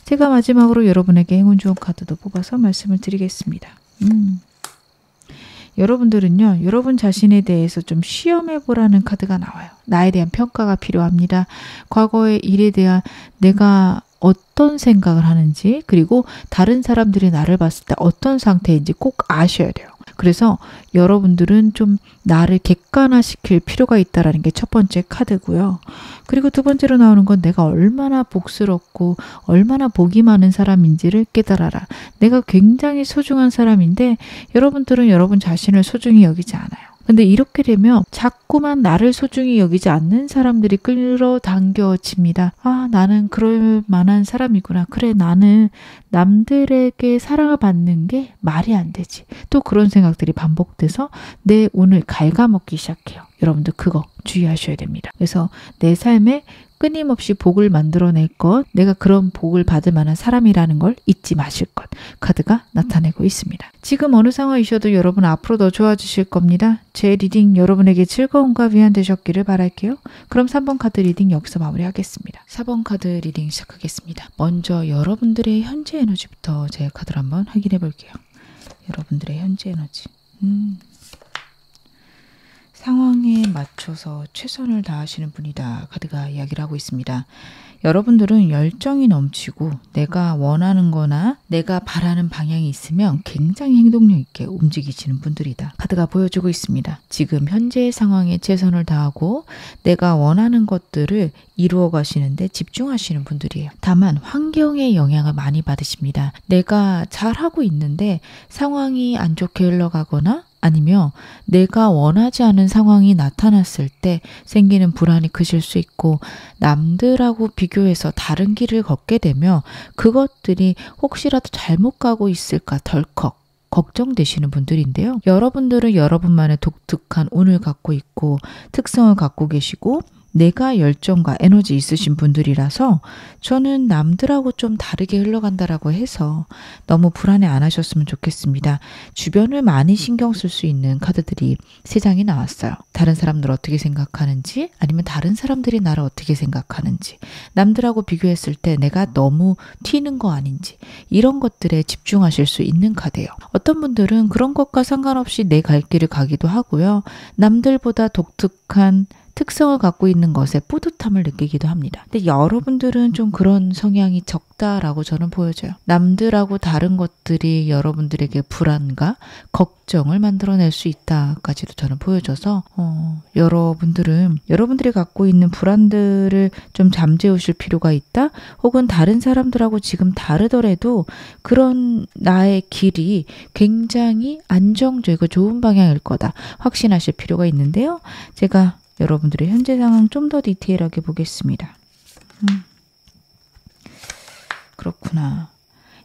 제가 마지막으로 여러분에게 행운 좋은 카드도 뽑아서 말씀을 드리겠습니다. 여러분들은요, 여러분 자신에 대해서 좀 시험해 보라는 카드가 나와요. 나에 대한 평가가 필요합니다. 과거의 일에 대한 내가 어떤 생각을 하는지, 그리고 다른 사람들이 나를 봤을 때 어떤 상태인지 꼭 아셔야 돼요. 그래서 여러분들은 좀 나를 객관화시킬 필요가 있다는 게 첫 번째 카드고요. 그리고 두 번째로 나오는 건 내가 얼마나 복스럽고 얼마나 복이 많은 사람인지를 깨달아라. 내가 굉장히 소중한 사람인데 여러분들은 여러분 자신을 소중히 여기지 않아요. 근데 이렇게 되면 자꾸만 나를 소중히 여기지 않는 사람들이 끌어당겨집니다. 아, 나는 그럴 만한 사람이구나. 그래, 나는 남들에게 사랑을 받는 게 말이 안 되지. 또 그런 생각들이 반복돼서 내 운을 갉아먹기 시작해요. 여러분들 그거 주의하셔야 됩니다. 그래서 내 삶에 끊임없이 복을 만들어낼 것, 내가 그런 복을 받을 만한 사람이라는 걸 잊지 마실 것, 카드가 나타내고 있습니다. 지금 어느 상황이셔도 여러분 앞으로 더 좋아지실 겁니다. 제 리딩 여러분에게 즐거움과 위안 되셨기를 바랄게요. 그럼 3번 카드 리딩 여기서 마무리하겠습니다. 4번 카드 리딩 시작하겠습니다. 먼저 여러분들의 현재 에너지부터 제 카드를 한번 확인해 볼게요. 여러분들의 현재 에너지. 상황에 맞춰서 최선을 다하시는 분이다. 카드가 이야기를 하고 있습니다. 여러분들은 열정이 넘치고 내가 원하는 거나 내가 바라는 방향이 있으면 굉장히 행동력 있게 움직이시는 분들이다. 카드가 보여주고 있습니다. 지금 현재의 상황에 최선을 다하고 내가 원하는 것들을 이루어 가시는데 집중하시는 분들이에요. 다만 환경의 영향을 많이 받으십니다. 내가 잘하고 있는데 상황이 안 좋게 흘러가거나 아니면 내가 원하지 않은 상황이 나타났을 때 생기는 불안이 크실 수 있고 남들하고 비교해서 다른 길을 걷게 되면 그것들이 혹시라도 잘못 가고 있을까 덜컥 걱정되시는 분들인데요. 여러분들은 여러분만의 독특한 운을 갖고 있고 특성을 갖고 계시고 내가 열정과 에너지 있으신 분들이라서 저는 남들하고 좀 다르게 흘러간다라고 해서 너무 불안해 안 하셨으면 좋겠습니다. 주변을 많이 신경 쓸 수 있는 카드들이 3장이 나왔어요. 다른 사람들 어떻게 생각하는지 아니면 다른 사람들이 나를 어떻게 생각하는지 남들하고 비교했을 때 내가 너무 튀는 거 아닌지 이런 것들에 집중하실 수 있는 카드예요. 어떤 분들은 그런 것과 상관없이 내 갈 길을 가기도 하고요. 남들보다 독특한 특성을 갖고 있는 것에 뿌듯함을 느끼기도 합니다. 근데 여러분들은 좀 그런 성향이 적다라고 저는 보여져요. 남들하고 다른 것들이 여러분들에게 불안과 걱정을 만들어낼 수 있다까지도 저는 보여져서 여러분들은 여러분들이 갖고 있는 불안들을 좀 잠재우실 필요가 있다. 혹은 다른 사람들하고 지금 다르더라도 그런 나의 길이 굉장히 안정적이고 좋은 방향일 거다. 확신하실 필요가 있는데요. 제가 여러분들의 현재 상황 좀 더 디테일하게 보겠습니다. 그렇구나.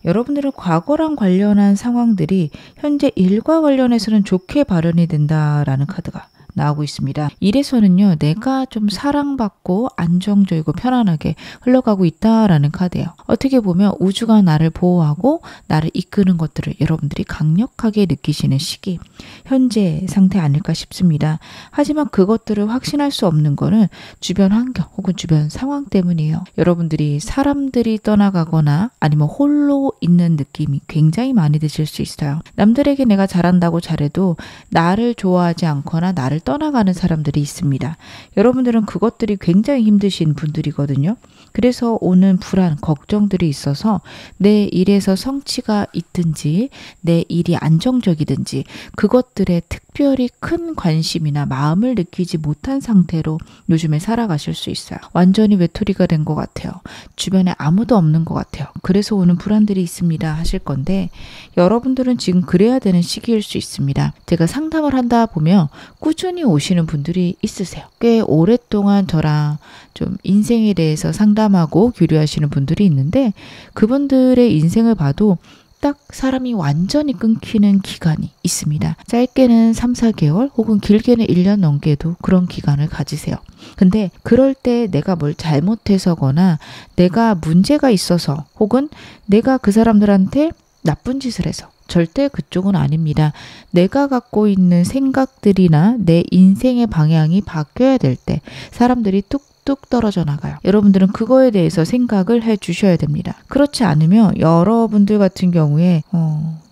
여러분들은 과거랑 관련한 상황들이 현재 일과 관련해서는 좋게 발현이 된다라는 카드가 나오고 있습니다. 일에서는요, 내가 좀 사랑받고 안정적이고 편안하게 흘러가고 있다라는 카드예요. 어떻게 보면 우주가 나를 보호하고 나를 이끄는 것들을 여러분들이 강력하게 느끼시는 시기, 현재 상태 아닐까 싶습니다. 하지만 그것들을 확신할 수 없는 거는 주변 환경 혹은 주변 상황 때문이에요. 여러분들이 사람들이 떠나가거나 아니면 홀로 있는 느낌이 굉장히 많이 드실 수 있어요. 남들에게 내가 잘한다고 잘해도 나를 좋아하지 않거나 나를 떠나가는 사람들이 있습니다. 여러분들은 그것들이 굉장히 힘드신 분들이거든요. 그래서 오는 불안, 걱정들이 있어서 내 일에서 성취가 있든지 내 일이 안정적이든지 그것들에 특별히 큰 관심이나 마음을 느끼지 못한 상태로 요즘에 살아가실 수 있어요. 완전히 외톨이가 된 것 같아요. 주변에 아무도 없는 것 같아요. 그래서 오는 불안들이 있습니다 하실 건데 여러분들은 지금 그래야 되는 시기일 수 있습니다. 제가 상담을 한다 보면 꾸준히 오시는 분들이 있으세요. 꽤 오랫동안 저랑 좀 인생에 대해서 상담하고 교류하시는 분들이 있는데 그분들의 인생을 봐도 딱 사람이 완전히 끊기는 기간이 있습니다. 짧게는 3, 4개월 혹은 길게는 1년 넘게도 그런 기간을 가지세요. 근데 그럴 때 내가 뭘 잘못해서거나 내가 문제가 있어서 혹은 내가 그 사람들한테 나쁜 짓을 해서 절대 그쪽은 아닙니다. 내가 갖고 있는 생각들이나 내 인생의 방향이 바뀌어야 될 때 사람들이 뚝 뚝뚝 떨어져 나가요. 여러분들은 그거에 대해서 생각을 해 주셔야 됩니다. 그렇지 않으면 여러분들 같은 경우에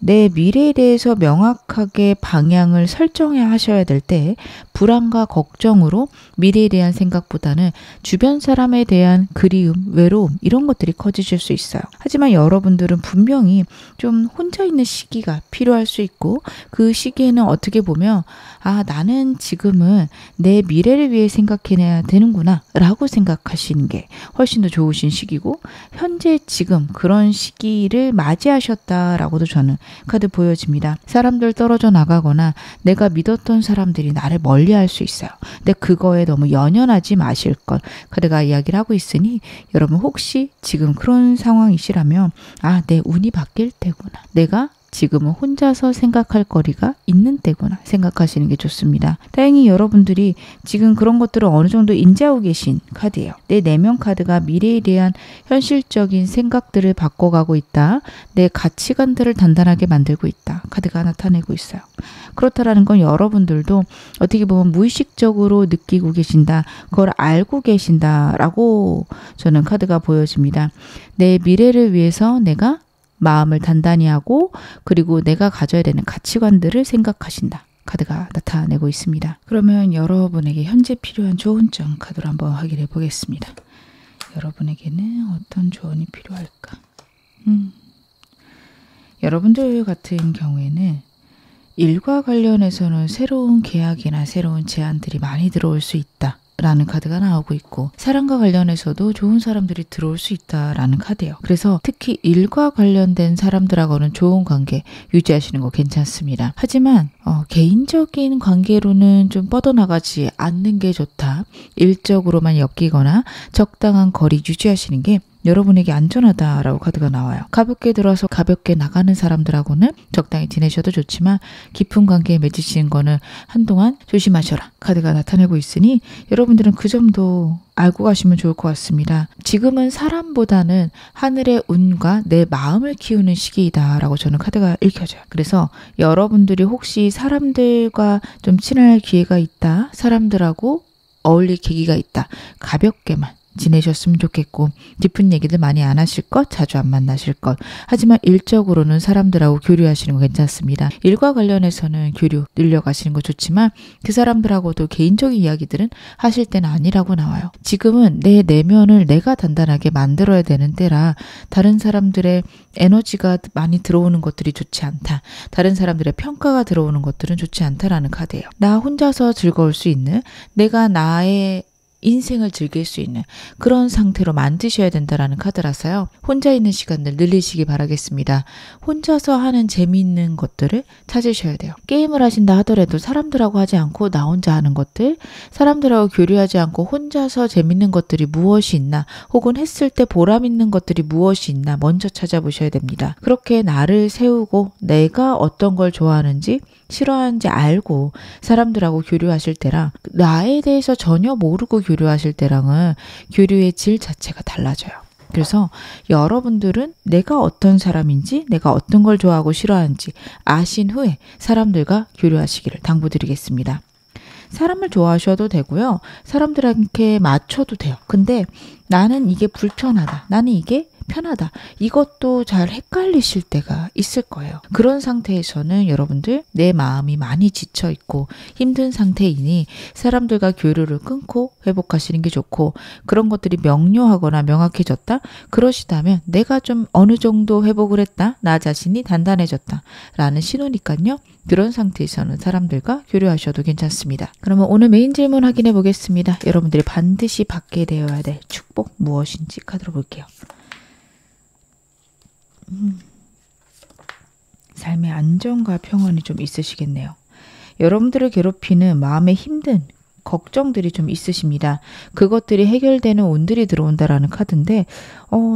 내 미래에 대해서 명확하게 방향을 설정해야 하셔야 될 때 불안과 걱정으로 미래에 대한 생각보다는 주변 사람에 대한 그리움, 외로움 이런 것들이 커지실 수 있어요. 하지만 여러분들은 분명히 좀 혼자 있는 시기가 필요할 수 있고 그 시기에는 어떻게 보면 나는 지금은 내 미래를 위해 생각해내야 되는구나 라고 생각하시는 게 훨씬 더 좋으신 시기고 현재 지금 그런 시기를 맞이하셨다라고도 저는 카드 보여집니다. 사람들 떨어져 나가거나 내가 믿었던 사람들이 나를 멀리할 수 있어요. 근데 그거에 너무 연연하지 마실 것 카드가 이야기를 하고 있으니 여러분 혹시 지금 그런 상황이시라면 내 운이 바뀔 때구나. 내가 지금은 혼자서 생각할 거리가 있는 때구나 생각하시는 게 좋습니다. 다행히 여러분들이 지금 그런 것들을 어느 정도 인지하고 계신 카드예요. 내 내면 카드가 미래에 대한 현실적인 생각들을 바꿔가고 있다. 내 가치관들을 단단하게 만들고 있다. 카드가 나타내고 있어요. 그렇다라는 건 여러분들도 어떻게 보면 무의식적으로 느끼고 계신다. 그걸 알고 계신다라고 저는 카드가 보여집니다. 내 미래를 위해서 내가 마음을 단단히 하고 그리고 내가 가져야 되는 가치관들을 생각하신다. 카드가 나타내고 있습니다. 그러면 여러분에게 현재 필요한 좋은 점 카드로 한번 확인해 보겠습니다. 여러분에게는 어떤 조언이 필요할까? 여러분들 같은 경우에는 일과 관련해서는 새로운 계약이나 새로운 제안들이 많이 들어올 수 있다. 라는 카드가 나오고 있고 사랑과 관련해서도 좋은 사람들이 들어올 수 있다라는 카드예요. 그래서 특히 일과 관련된 사람들하고는 좋은 관계 유지하시는 거 괜찮습니다. 하지만 개인적인 관계로는 좀 뻗어나가지 않는 게 좋다. 일적으로만 엮이거나 적당한 거리 유지하시는 게 여러분에게 안전하다라고 카드가 나와요. 가볍게 들어서 가볍게 나가는 사람들하고는 적당히 지내셔도 좋지만 깊은 관계에 맺으시는 거는 한동안 조심하셔라. 카드가 나타내고 있으니 여러분들은 그 점도 알고 가시면 좋을 것 같습니다. 지금은 사람보다는 하늘의 운과 내 마음을 키우는 시기이다라고 저는 카드가 읽혀져요. 그래서 여러분들이 혹시 사람들과 좀 친할 기회가 있다. 사람들하고 어울릴 계기가 있다. 가볍게만 지내셨으면 좋겠고 깊은 얘기들 많이 안 하실 것, 자주 안 만나실 것. 하지만 일적으로는 사람들하고 교류하시는 거 괜찮습니다. 일과 관련해서는 교류 늘려가시는 거 좋지만 그 사람들하고도 개인적인 이야기들은 하실 때는 아니라고 나와요. 지금은 내 내면을 내가 단단하게 만들어야 되는 때라 다른 사람들의 에너지가 많이 들어오는 것들이 좋지 않다. 다른 사람들의 평가가 들어오는 것들은 좋지 않다라는 카드예요. 나 혼자서 즐거울 수 있는 내가 나의 인생을 즐길 수 있는 그런 상태로 만드셔야 된다라는 카드라서요. 혼자 있는 시간들 늘리시기 바라겠습니다. 혼자서 하는 재미있는 것들을 찾으셔야 돼요. 게임을 하신다 하더라도 사람들하고 하지 않고 나 혼자 하는 것들, 사람들하고 교류하지 않고 혼자서 재밌는 것들이 무엇이 있나 혹은 했을 때 보람 있는 것들이 무엇이 있나 먼저 찾아보셔야 됩니다. 그렇게 나를 세우고 내가 어떤 걸 좋아하는지 싫어하는지 알고 사람들하고 교류하실 때랑 나에 대해서 전혀 모르고 교류하실 때랑은 교류의 질 자체가 달라져요. 그래서 여러분들은 내가 어떤 사람인지 내가 어떤 걸 좋아하고 싫어하는지 아신 후에 사람들과 교류하시기를 당부드리겠습니다. 사람을 좋아하셔도 되고요. 사람들한테 맞춰도 돼요. 근데 나는 이게 불편하다. 나는 이게 편하다. 이것도 잘 헷갈리실 때가 있을 거예요. 그런 상태에서는 여러분들 내 마음이 많이 지쳐 있고 힘든 상태이니 사람들과 교류를 끊고 회복하시는 게 좋고 그런 것들이 명료하거나 명확해졌다? 그러시다면 내가 좀 어느 정도 회복을 했다? 나 자신이 단단해졌다? 라는 신호니까요. 그런 상태에서는 사람들과 교류하셔도 괜찮습니다. 그러면 오늘 메인 질문 확인해 보겠습니다. 여러분들이 반드시 받게 되어야 될 축복 무엇인지 카드로 볼게요. 삶의 안정과 평안이 좀 있으시겠네요. 여러분들을 괴롭히는 마음에 힘든 걱정들이 좀 있으십니다. 그것들이 해결되는 운들이 들어온다라는 카드인데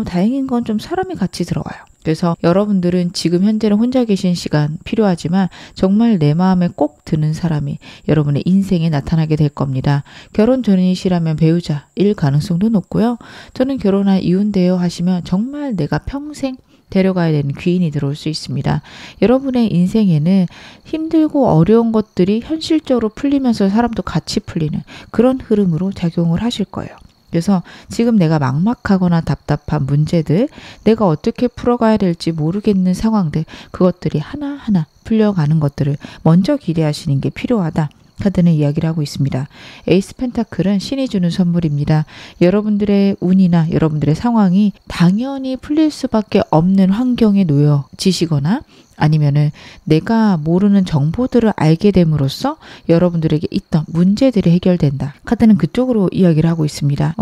다행인 건 좀 사람이 같이 들어와요. 그래서 여러분들은 지금 현재는 혼자 계신 시간 필요하지만 정말 내 마음에 꼭 드는 사람이 여러분의 인생에 나타나게 될 겁니다. 결혼 전이시라면 배우자일 가능성도 높고요. 저는 결혼한 이유인데요 하시면 정말 내가 평생 데려가야 되는 귀인이 들어올 수 있습니다. 여러분의 인생에는 힘들고 어려운 것들이 현실적으로 풀리면서 사람도 같이 풀리는 그런 흐름으로 작용을 하실 거예요. 그래서 지금 내가 막막하거나 답답한 문제들, 내가 어떻게 풀어가야 될지 모르겠는 상황들, 그것들이 하나하나 풀려가는 것들을 먼저 기대하시는 게 필요하다. 카드는 이야기를 하고 있습니다. 에이스 펜타클은 신이 주는 선물입니다. 여러분들의 운이나 여러분들의 상황이 당연히 풀릴 수밖에 없는 환경에 놓여지시거나 아니면은 내가 모르는 정보들을 알게 됨으로써 여러분들에게 있던 문제들이 해결된다. 카드는 그쪽으로 이야기를 하고 있습니다.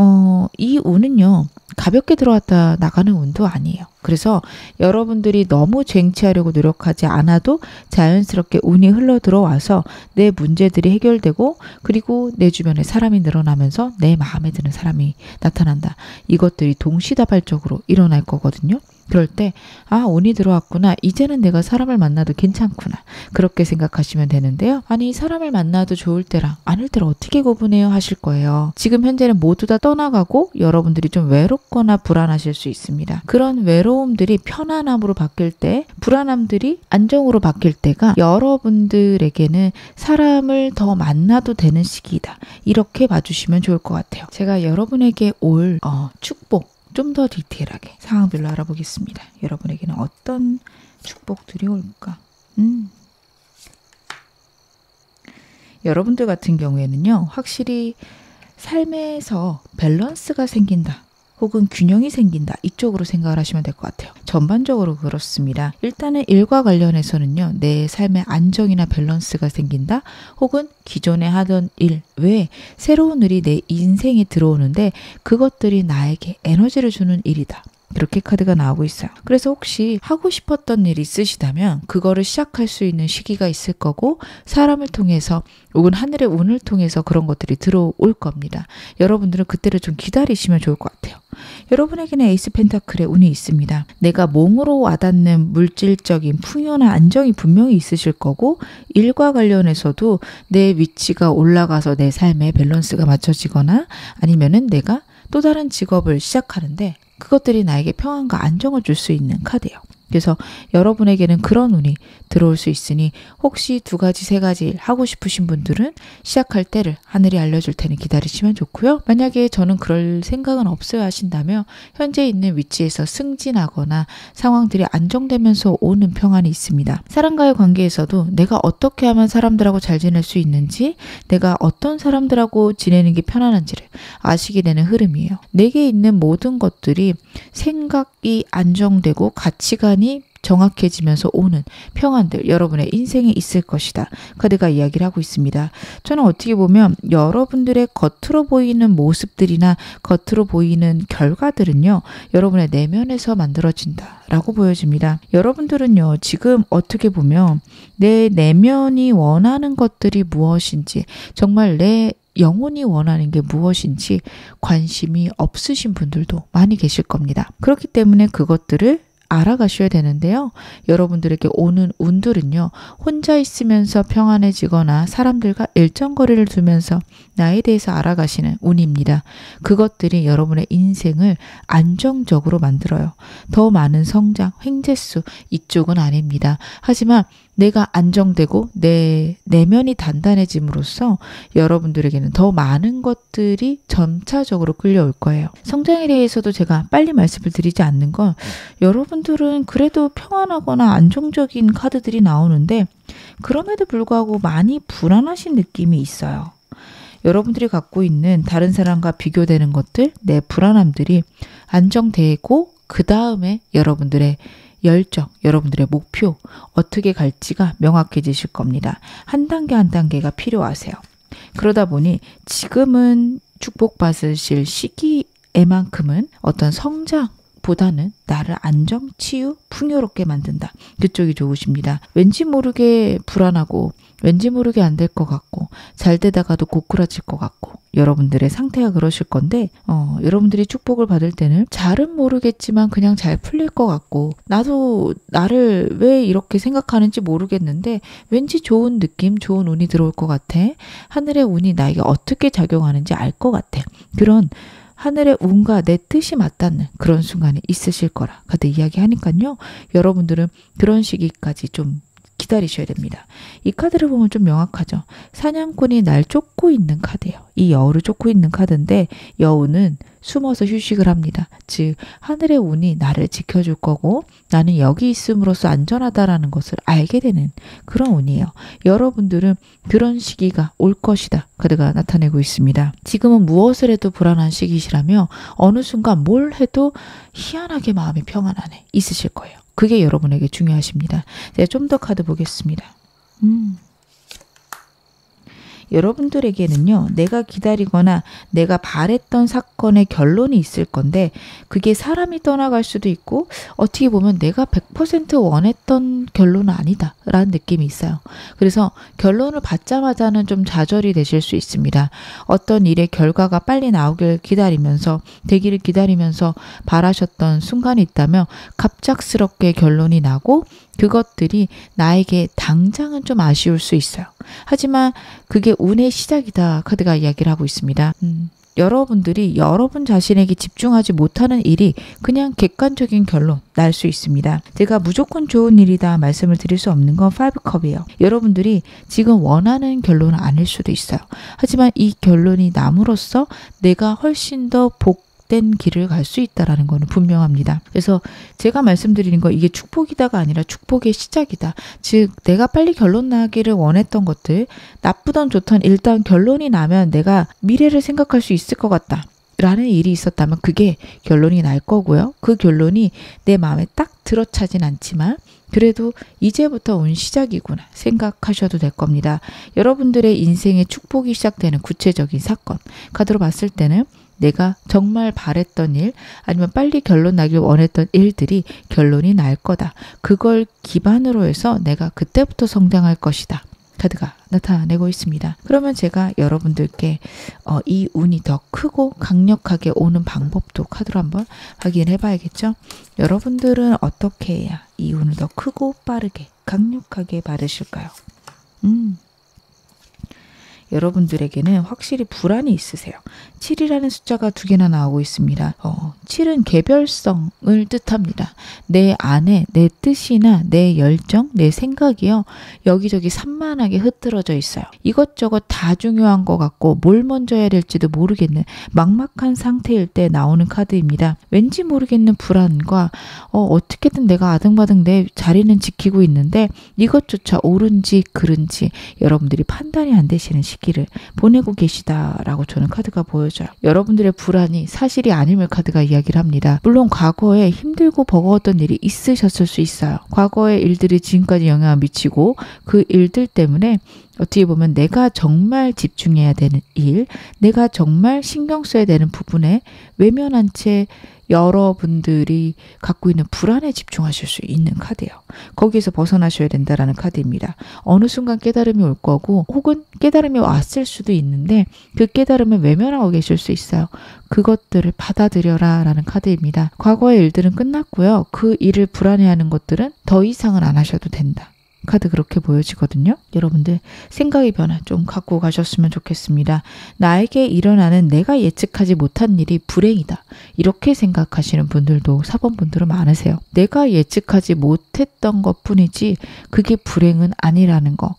이 운은요, 가볍게 들어왔다 나가는 운도 아니에요. 그래서 여러분들이 너무 쟁취하려고 노력하지 않아도 자연스럽게 운이 흘러 들어와서 내 문제들이 해결되고, 그리고 내 주변에 사람이 늘어나면서 내 마음에 드는 사람이 나타난다. 이것들이 동시다발적으로 일어날 거거든요. 그럴 때 운이 들어왔구나. 이제는 내가 사람을 만나도 괜찮구나. 그렇게 생각하시면 되는데요. 아니, 사람을 만나도 좋을 때랑 아닐 때를 어떻게 구분해요 하실 거예요. 지금 현재는 모두 다 떠나가고 여러분들이 좀 외롭거나 불안하실 수 있습니다. 그런 외로움들이 편안함으로 바뀔 때, 불안함들이 안정으로 바뀔 때가 여러분들에게는 사람을 더 만나도 되는 시기이다. 이렇게 봐주시면 좋을 것 같아요. 제가 여러분에게 올 축복 좀 더 디테일하게 상황별로 알아보겠습니다. 여러분에게는 어떤 축복들이 올까? 여러분들 같은 경우에는요, 확실히 삶에서 밸런스가 생긴다. 혹은 균형이 생긴다. 이쪽으로 생각을 하시면 될 것 같아요. 전반적으로 그렇습니다. 일단은 일과 관련해서는요, 내 삶의 안정이나 밸런스가 생긴다. 혹은 기존에 하던 일 외에 새로운 일이 내 인생에 들어오는데 그것들이 나에게 에너지를 주는 일이다. 이렇게 카드가 나오고 있어요. 그래서 혹시 하고 싶었던 일이 있으시다면 그거를 시작할 수 있는 시기가 있을 거고, 사람을 통해서 혹은 하늘의 운을 통해서 그런 것들이 들어올 겁니다. 여러분들은 그때를 좀 기다리시면 좋을 것 같아요. 여러분에게는 에이스 펜타클의 운이 있습니다. 내가 몸으로 와닿는 물질적인 풍요나 안정이 분명히 있으실 거고, 일과 관련해서도 내 위치가 올라가서 내 삶의 밸런스가 맞춰지거나 아니면은 내가 또 다른 직업을 시작하는데 그것들이 나에게 평안과 안정을 줄 수 있는 카드예요. 그래서 여러분에게는 그런 운이 들어올 수 있으니 혹시 2가지, 3가지 일 하고 싶으신 분들은 시작할 때를 하늘이 알려줄 테니 기다리시면 좋고요. 만약에 저는 그럴 생각은 없어요 하신다면 현재 있는 위치에서 승진하거나 상황들이 안정되면서 오는 평안이 있습니다. 사람과의 관계에서도 내가 어떻게 하면 사람들하고 잘 지낼 수 있는지, 내가 어떤 사람들하고 지내는 게 편안한지를 아시게 되는 흐름이에요. 내게 있는 모든 것들이 생각이 안정되고 가치관이 정확해지면서 오는 평안들 여러분의 인생에 있을 것이다. 카드가 이야기를 하고 있습니다. 저는 어떻게 보면 여러분들의 겉으로 보이는 모습들이나 겉으로 보이는 결과들은요, 여러분의 내면에서 만들어진다라고 보여집니다. 여러분들은요, 지금 어떻게 보면 내 내면이 원하는 것들이 무엇인지, 정말 내 영혼이 원하는 게 무엇인지 관심이 없으신 분들도 많이 계실 겁니다. 그렇기 때문에 그것들을 알아가셔야 되는데요. 여러분들에게 오는 운들은요, 혼자 있으면서 평안해지거나 사람들과 일정 거리를 두면서 나에 대해서 알아가시는 운입니다. 그것들이 여러분의 인생을 안정적으로 만들어요. 더 많은 성장, 횡재수 이쪽은 아닙니다. 하지만 내가 안정되고 내 내면이 단단해짐으로써 여러분들에게는 더 많은 것들이 점차적으로 끌려올 거예요. 성장에 대해서도 제가 빨리 말씀을 드리지 않는 건, 여러분들은 그래도 평안하거나 안정적인 카드들이 나오는데 그럼에도 불구하고 많이 불안하신 느낌이 있어요. 여러분들이 갖고 있는 다른 사람과 비교되는 것들, 내 불안함들이 안정되고 그 다음에 여러분들의 열정, 여러분들의 목표, 어떻게 갈지가 명확해지실 겁니다. 한 단계 한 단계가 필요하세요. 그러다 보니 지금은 축복받으실 시기에만큼은 어떤 성장보다는 나를 안정, 치유, 풍요롭게 만든다. 그쪽이 좋으십니다. 왠지 모르게 불안하고 왠지 모르게 안 될 것 같고 잘 되다가도 고꾸라질 것 같고 여러분들의 상태가 그러실 건데 여러분들이 축복을 받을 때는 잘은 모르겠지만 그냥 잘 풀릴 것 같고 나도 나를 왜 이렇게 생각하는지 모르겠는데 왠지 좋은 느낌, 좋은 운이 들어올 것 같아. 하늘의 운이 나에게 어떻게 작용하는지 알 것 같아. 그런 하늘의 운과 내 뜻이 맞닿는 그런 순간이 있으실 거라 카드 이야기하니까요. 여러분들은 그런 시기까지 좀 기다리셔야 됩니다. 이 카드를 보면 좀 명확하죠. 사냥꾼이 날 쫓고 있는 카드예요. 이 여우를 쫓고 있는 카드인데 여우는 숨어서 휴식을 합니다. 즉 하늘의 운이 나를 지켜줄 거고 나는 여기 있음으로써 안전하다라는 것을 알게 되는 그런 운이에요. 여러분들은 그런 시기가 올 것이다. 카드가 나타내고 있습니다. 지금은 무엇을 해도 불안한 시기시라며 어느 순간 뭘 해도 희한하게 마음이 평안 안에 있으실 거예요. 그게 여러분에게 중요하십니다. 제가 좀 더 카드 보겠습니다. 여러분들에게는요, 내가 기다리거나 내가 바랬던 사건의 결론이 있을 건데 그게 사람이 떠나갈 수도 있고 어떻게 보면 내가 100% 원했던 결론은 아니다 라는 느낌이 있어요. 그래서 결론을 받자마자는 좀 좌절이 되실 수 있습니다. 어떤 일의 결과가 빨리 나오길 기다리면서 되기를 기다리면서 바라셨던 순간이 있다면 갑작스럽게 결론이 나고 그것들이 나에게 당장은 좀 아쉬울 수 있어요. 하지만 그게 운의 시작이다 카드가 이야기를 하고 있습니다. 여러분들이 여러분 자신에게 집중하지 못하는 일이 그냥 객관적인 결론 날 수 있습니다. 제가 무조건 좋은 일이다 말씀을 드릴 수 없는 건 5컵이에요. 여러분들이 지금 원하는 결론은 아닐 수도 있어요. 하지만 이 결론이 남으로써 내가 훨씬 더 된 길을 갈 수 있다라는 것은 분명합니다. 그래서 제가 말씀드리는 거 이게 축복이다가 아니라 축복의 시작이다. 즉 내가 빨리 결론 나기를 원했던 것들 나쁘던 좋던 일단 결론이 나면 내가 미래를 생각할 수 있을 것 같다. 라는 일이 있었다면 그게 결론이 날 거고요. 그 결론이 내 마음에 딱 들어차진 않지만 그래도 이제부터 온 시작이구나 생각하셔도 될 겁니다. 여러분들의 인생의 축복이 시작되는 구체적인 사건 카드로 봤을 때는 내가 정말 바랬던 일 아니면 빨리 결론 나길 원했던 일들이 결론이 날 거다. 그걸 기반으로 해서 내가 그때부터 성장할 것이다. 카드가 나타내고 있습니다. 그러면 제가 여러분들께 이 운이 더 크고 강력하게 오는 방법도 카드로 한번 확인해 봐야겠죠. 여러분들은 어떻게 해야 이 운을 더 크고 빠르게 강력하게 받으실까요? 여러분들에게는 확실히 불안이 있으세요. 7이라는 숫자가 2개나 나오고 있습니다. 7은 개별성을 뜻합니다. 내 안에 내 뜻이나 내 열정, 내 생각이요. 여기저기 산만하게 흩어져 있어요. 이것저것 다 중요한 것 같고 뭘 먼저 해야 될지도 모르겠는 막막한 상태일 때 나오는 카드입니다. 왠지 모르겠는 불안과 어떻게든 내가 아등바등 내 자리는 지키고 있는데 이것조차 옳은지 그른지 여러분들이 판단이 안 되시는 시기를 보내고 계시다라고 저는 카드가 보여져요. 여러분들의 불안이 사실이 아님을 카드가 이야기를 합니다. 물론 과거에 힘들고 버거웠던 일이 있으셨을 수 있어요. 과거의 일들이 지금까지 영향을 미치고 그 일들 때문에 어떻게 보면 내가 정말 집중해야 되는 일, 내가 정말 신경 써야 되는 부분에 외면한 채 여러분들이 갖고 있는 불안에 집중하실 수 있는 카드예요. 거기에서 벗어나셔야 된다라는 카드입니다. 어느 순간 깨달음이 올 거고 혹은 깨달음이 왔을 수도 있는데 그 깨달음을 외면하고 계실 수 있어요. 그것들을 받아들여라 라는 카드입니다. 과거의 일들은 끝났고요. 그 일을 불안해하는 것들은 더 이상은 안 하셔도 된다. 카드 그렇게 보여지거든요. 여러분들 생각의 변화 좀 갖고 가셨으면 좋겠습니다. 나에게 일어나는 내가 예측하지 못한 일이 불행이다. 이렇게 생각하시는 분들도 4번 분들은 많으세요. 내가 예측하지 못했던 것뿐이지 그게 불행은 아니라는 거.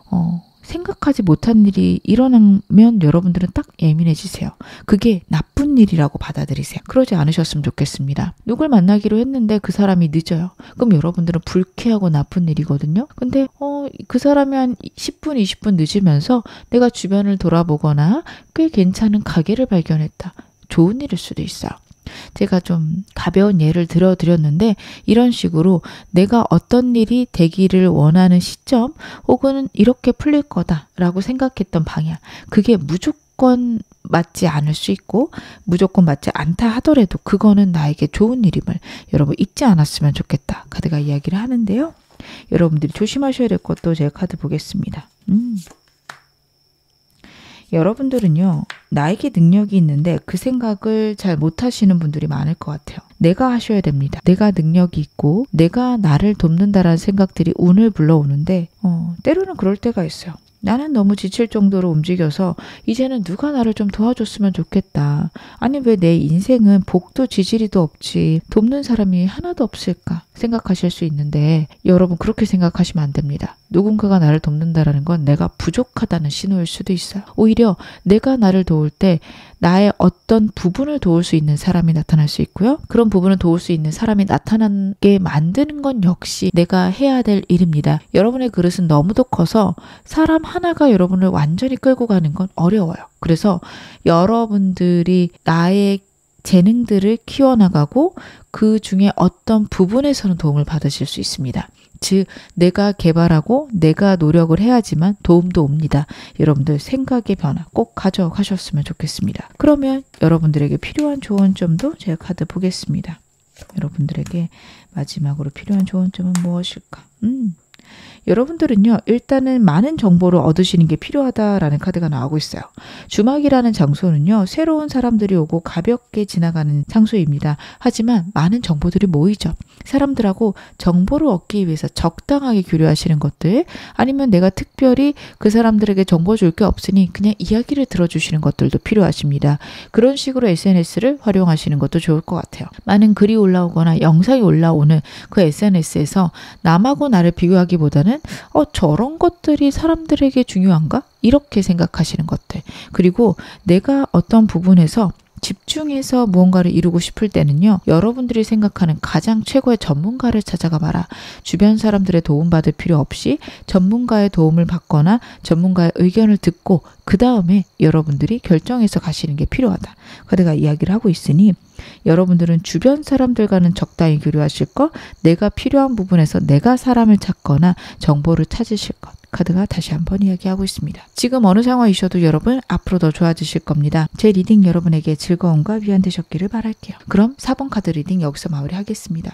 생각하지 못한 일이 일어나면 여러분들은 딱 예민해지세요. 그게 나쁜 일이라고 받아들이세요. 그러지 않으셨으면 좋겠습니다. 누굴 만나기로 했는데 그 사람이 늦어요. 그럼 여러분들은 불쾌하고 나쁜 일이거든요. 근데 그 사람이 한 10분, 20분 늦으면서 내가 주변을 돌아보거나 꽤 괜찮은 가게를 발견했다. 좋은 일일 수도 있어요. 제가 좀 가벼운 예를 들어드렸는데 이런 식으로 내가 어떤 일이 되기를 원하는 시점 혹은 이렇게 풀릴 거다라고 생각했던 방향 그게 무조건 맞지 않을 수 있고 무조건 맞지 않다 하더라도 그거는 나에게 좋은 일임을 여러분 잊지 않았으면 좋겠다. 카드가 이야기를 하는데요. 여러분들이 조심하셔야 될 것도 제가 카드 보겠습니다. 여러분들은요. 나에게 능력이 있는데 그 생각을 잘 못하시는 분들이 많을 것 같아요. 내가 하셔야 됩니다. 내가 능력이 있고 내가 나를 돕는다라는 생각들이 운을 불러오는데 때로는 그럴 때가 있어요. 나는 너무 지칠 정도로 움직여서 이제는 누가 나를 좀 도와줬으면 좋겠다. 아니 왜 내 인생은 복도 지지리도 없지 돕는 사람이 하나도 없을까 생각하실 수 있는데 여러분 그렇게 생각하시면 안 됩니다. 누군가가 나를 돕는다라는 건 내가 부족하다는 신호일 수도 있어요. 오히려 내가 나를 도울 때 나의 어떤 부분을 도울 수 있는 사람이 나타날 수 있고요. 그런 부분을 도울 수 있는 사람이 나타나게 만드는 건 역시 내가 해야 될 일입니다. 여러분의 그릇은 너무도 커서 사람 하나가 여러분을 완전히 끌고 가는 건 어려워요. 그래서 여러분들이 나의 재능들을 키워나가고 그 중에 어떤 부분에서는 도움을 받으실 수 있습니다. 즉 내가 개발하고 내가 노력을 해야지만 도움도 옵니다. 여러분들 생각의 변화 꼭 가져가셨으면 좋겠습니다. 그러면 여러분들에게 필요한 조언점도 제가 카드 보겠습니다. 여러분들에게 마지막으로 필요한 조언점은 무엇일까? 여러분들은요, 일단은 많은 정보를 얻으시는 게 필요하다라는 카드가 나오고 있어요. 주막이라는 장소는요, 새로운 사람들이 오고 가볍게 지나가는 장소입니다. 하지만 많은 정보들이 모이죠. 사람들하고 정보를 얻기 위해서 적당하게 교류하시는 것들, 아니면 내가 특별히 그 사람들에게 정보 줄 게 없으니 그냥 이야기를 들어주시는 것들도 필요하십니다. 그런 식으로 SNS를 활용하시는 것도 좋을 것 같아요. 많은 글이 올라오거나 영상이 올라오는 그 SNS에서 남하고 나를 비교하기보다는 저런 것들이 사람들에게 중요한가? 이렇게 생각하시는 것들. 그리고 내가 어떤 부분에서 집중해서 무언가를 이루고 싶을 때는요. 여러분들이 생각하는 가장 최고의 전문가를 찾아가 봐라. 주변 사람들의 도움받을 필요 없이 전문가의 도움을 받거나 전문가의 의견을 듣고 그 다음에 여러분들이 결정해서 가시는 게 필요하다. 카드가 이야기를 하고 있으니 여러분들은 주변 사람들과는 적당히 교류하실 것, 내가 필요한 부분에서 내가 사람을 찾거나 정보를 찾으실 것. 카드가 다시 한번 이야기하고 있습니다. 지금 어느 상황이셔도 여러분 앞으로 더 좋아지실 겁니다. 제 리딩 여러분에게 즐거움과 위안 되셨기를 바랄게요. 그럼 4번 카드 리딩 여기서 마무리하겠습니다.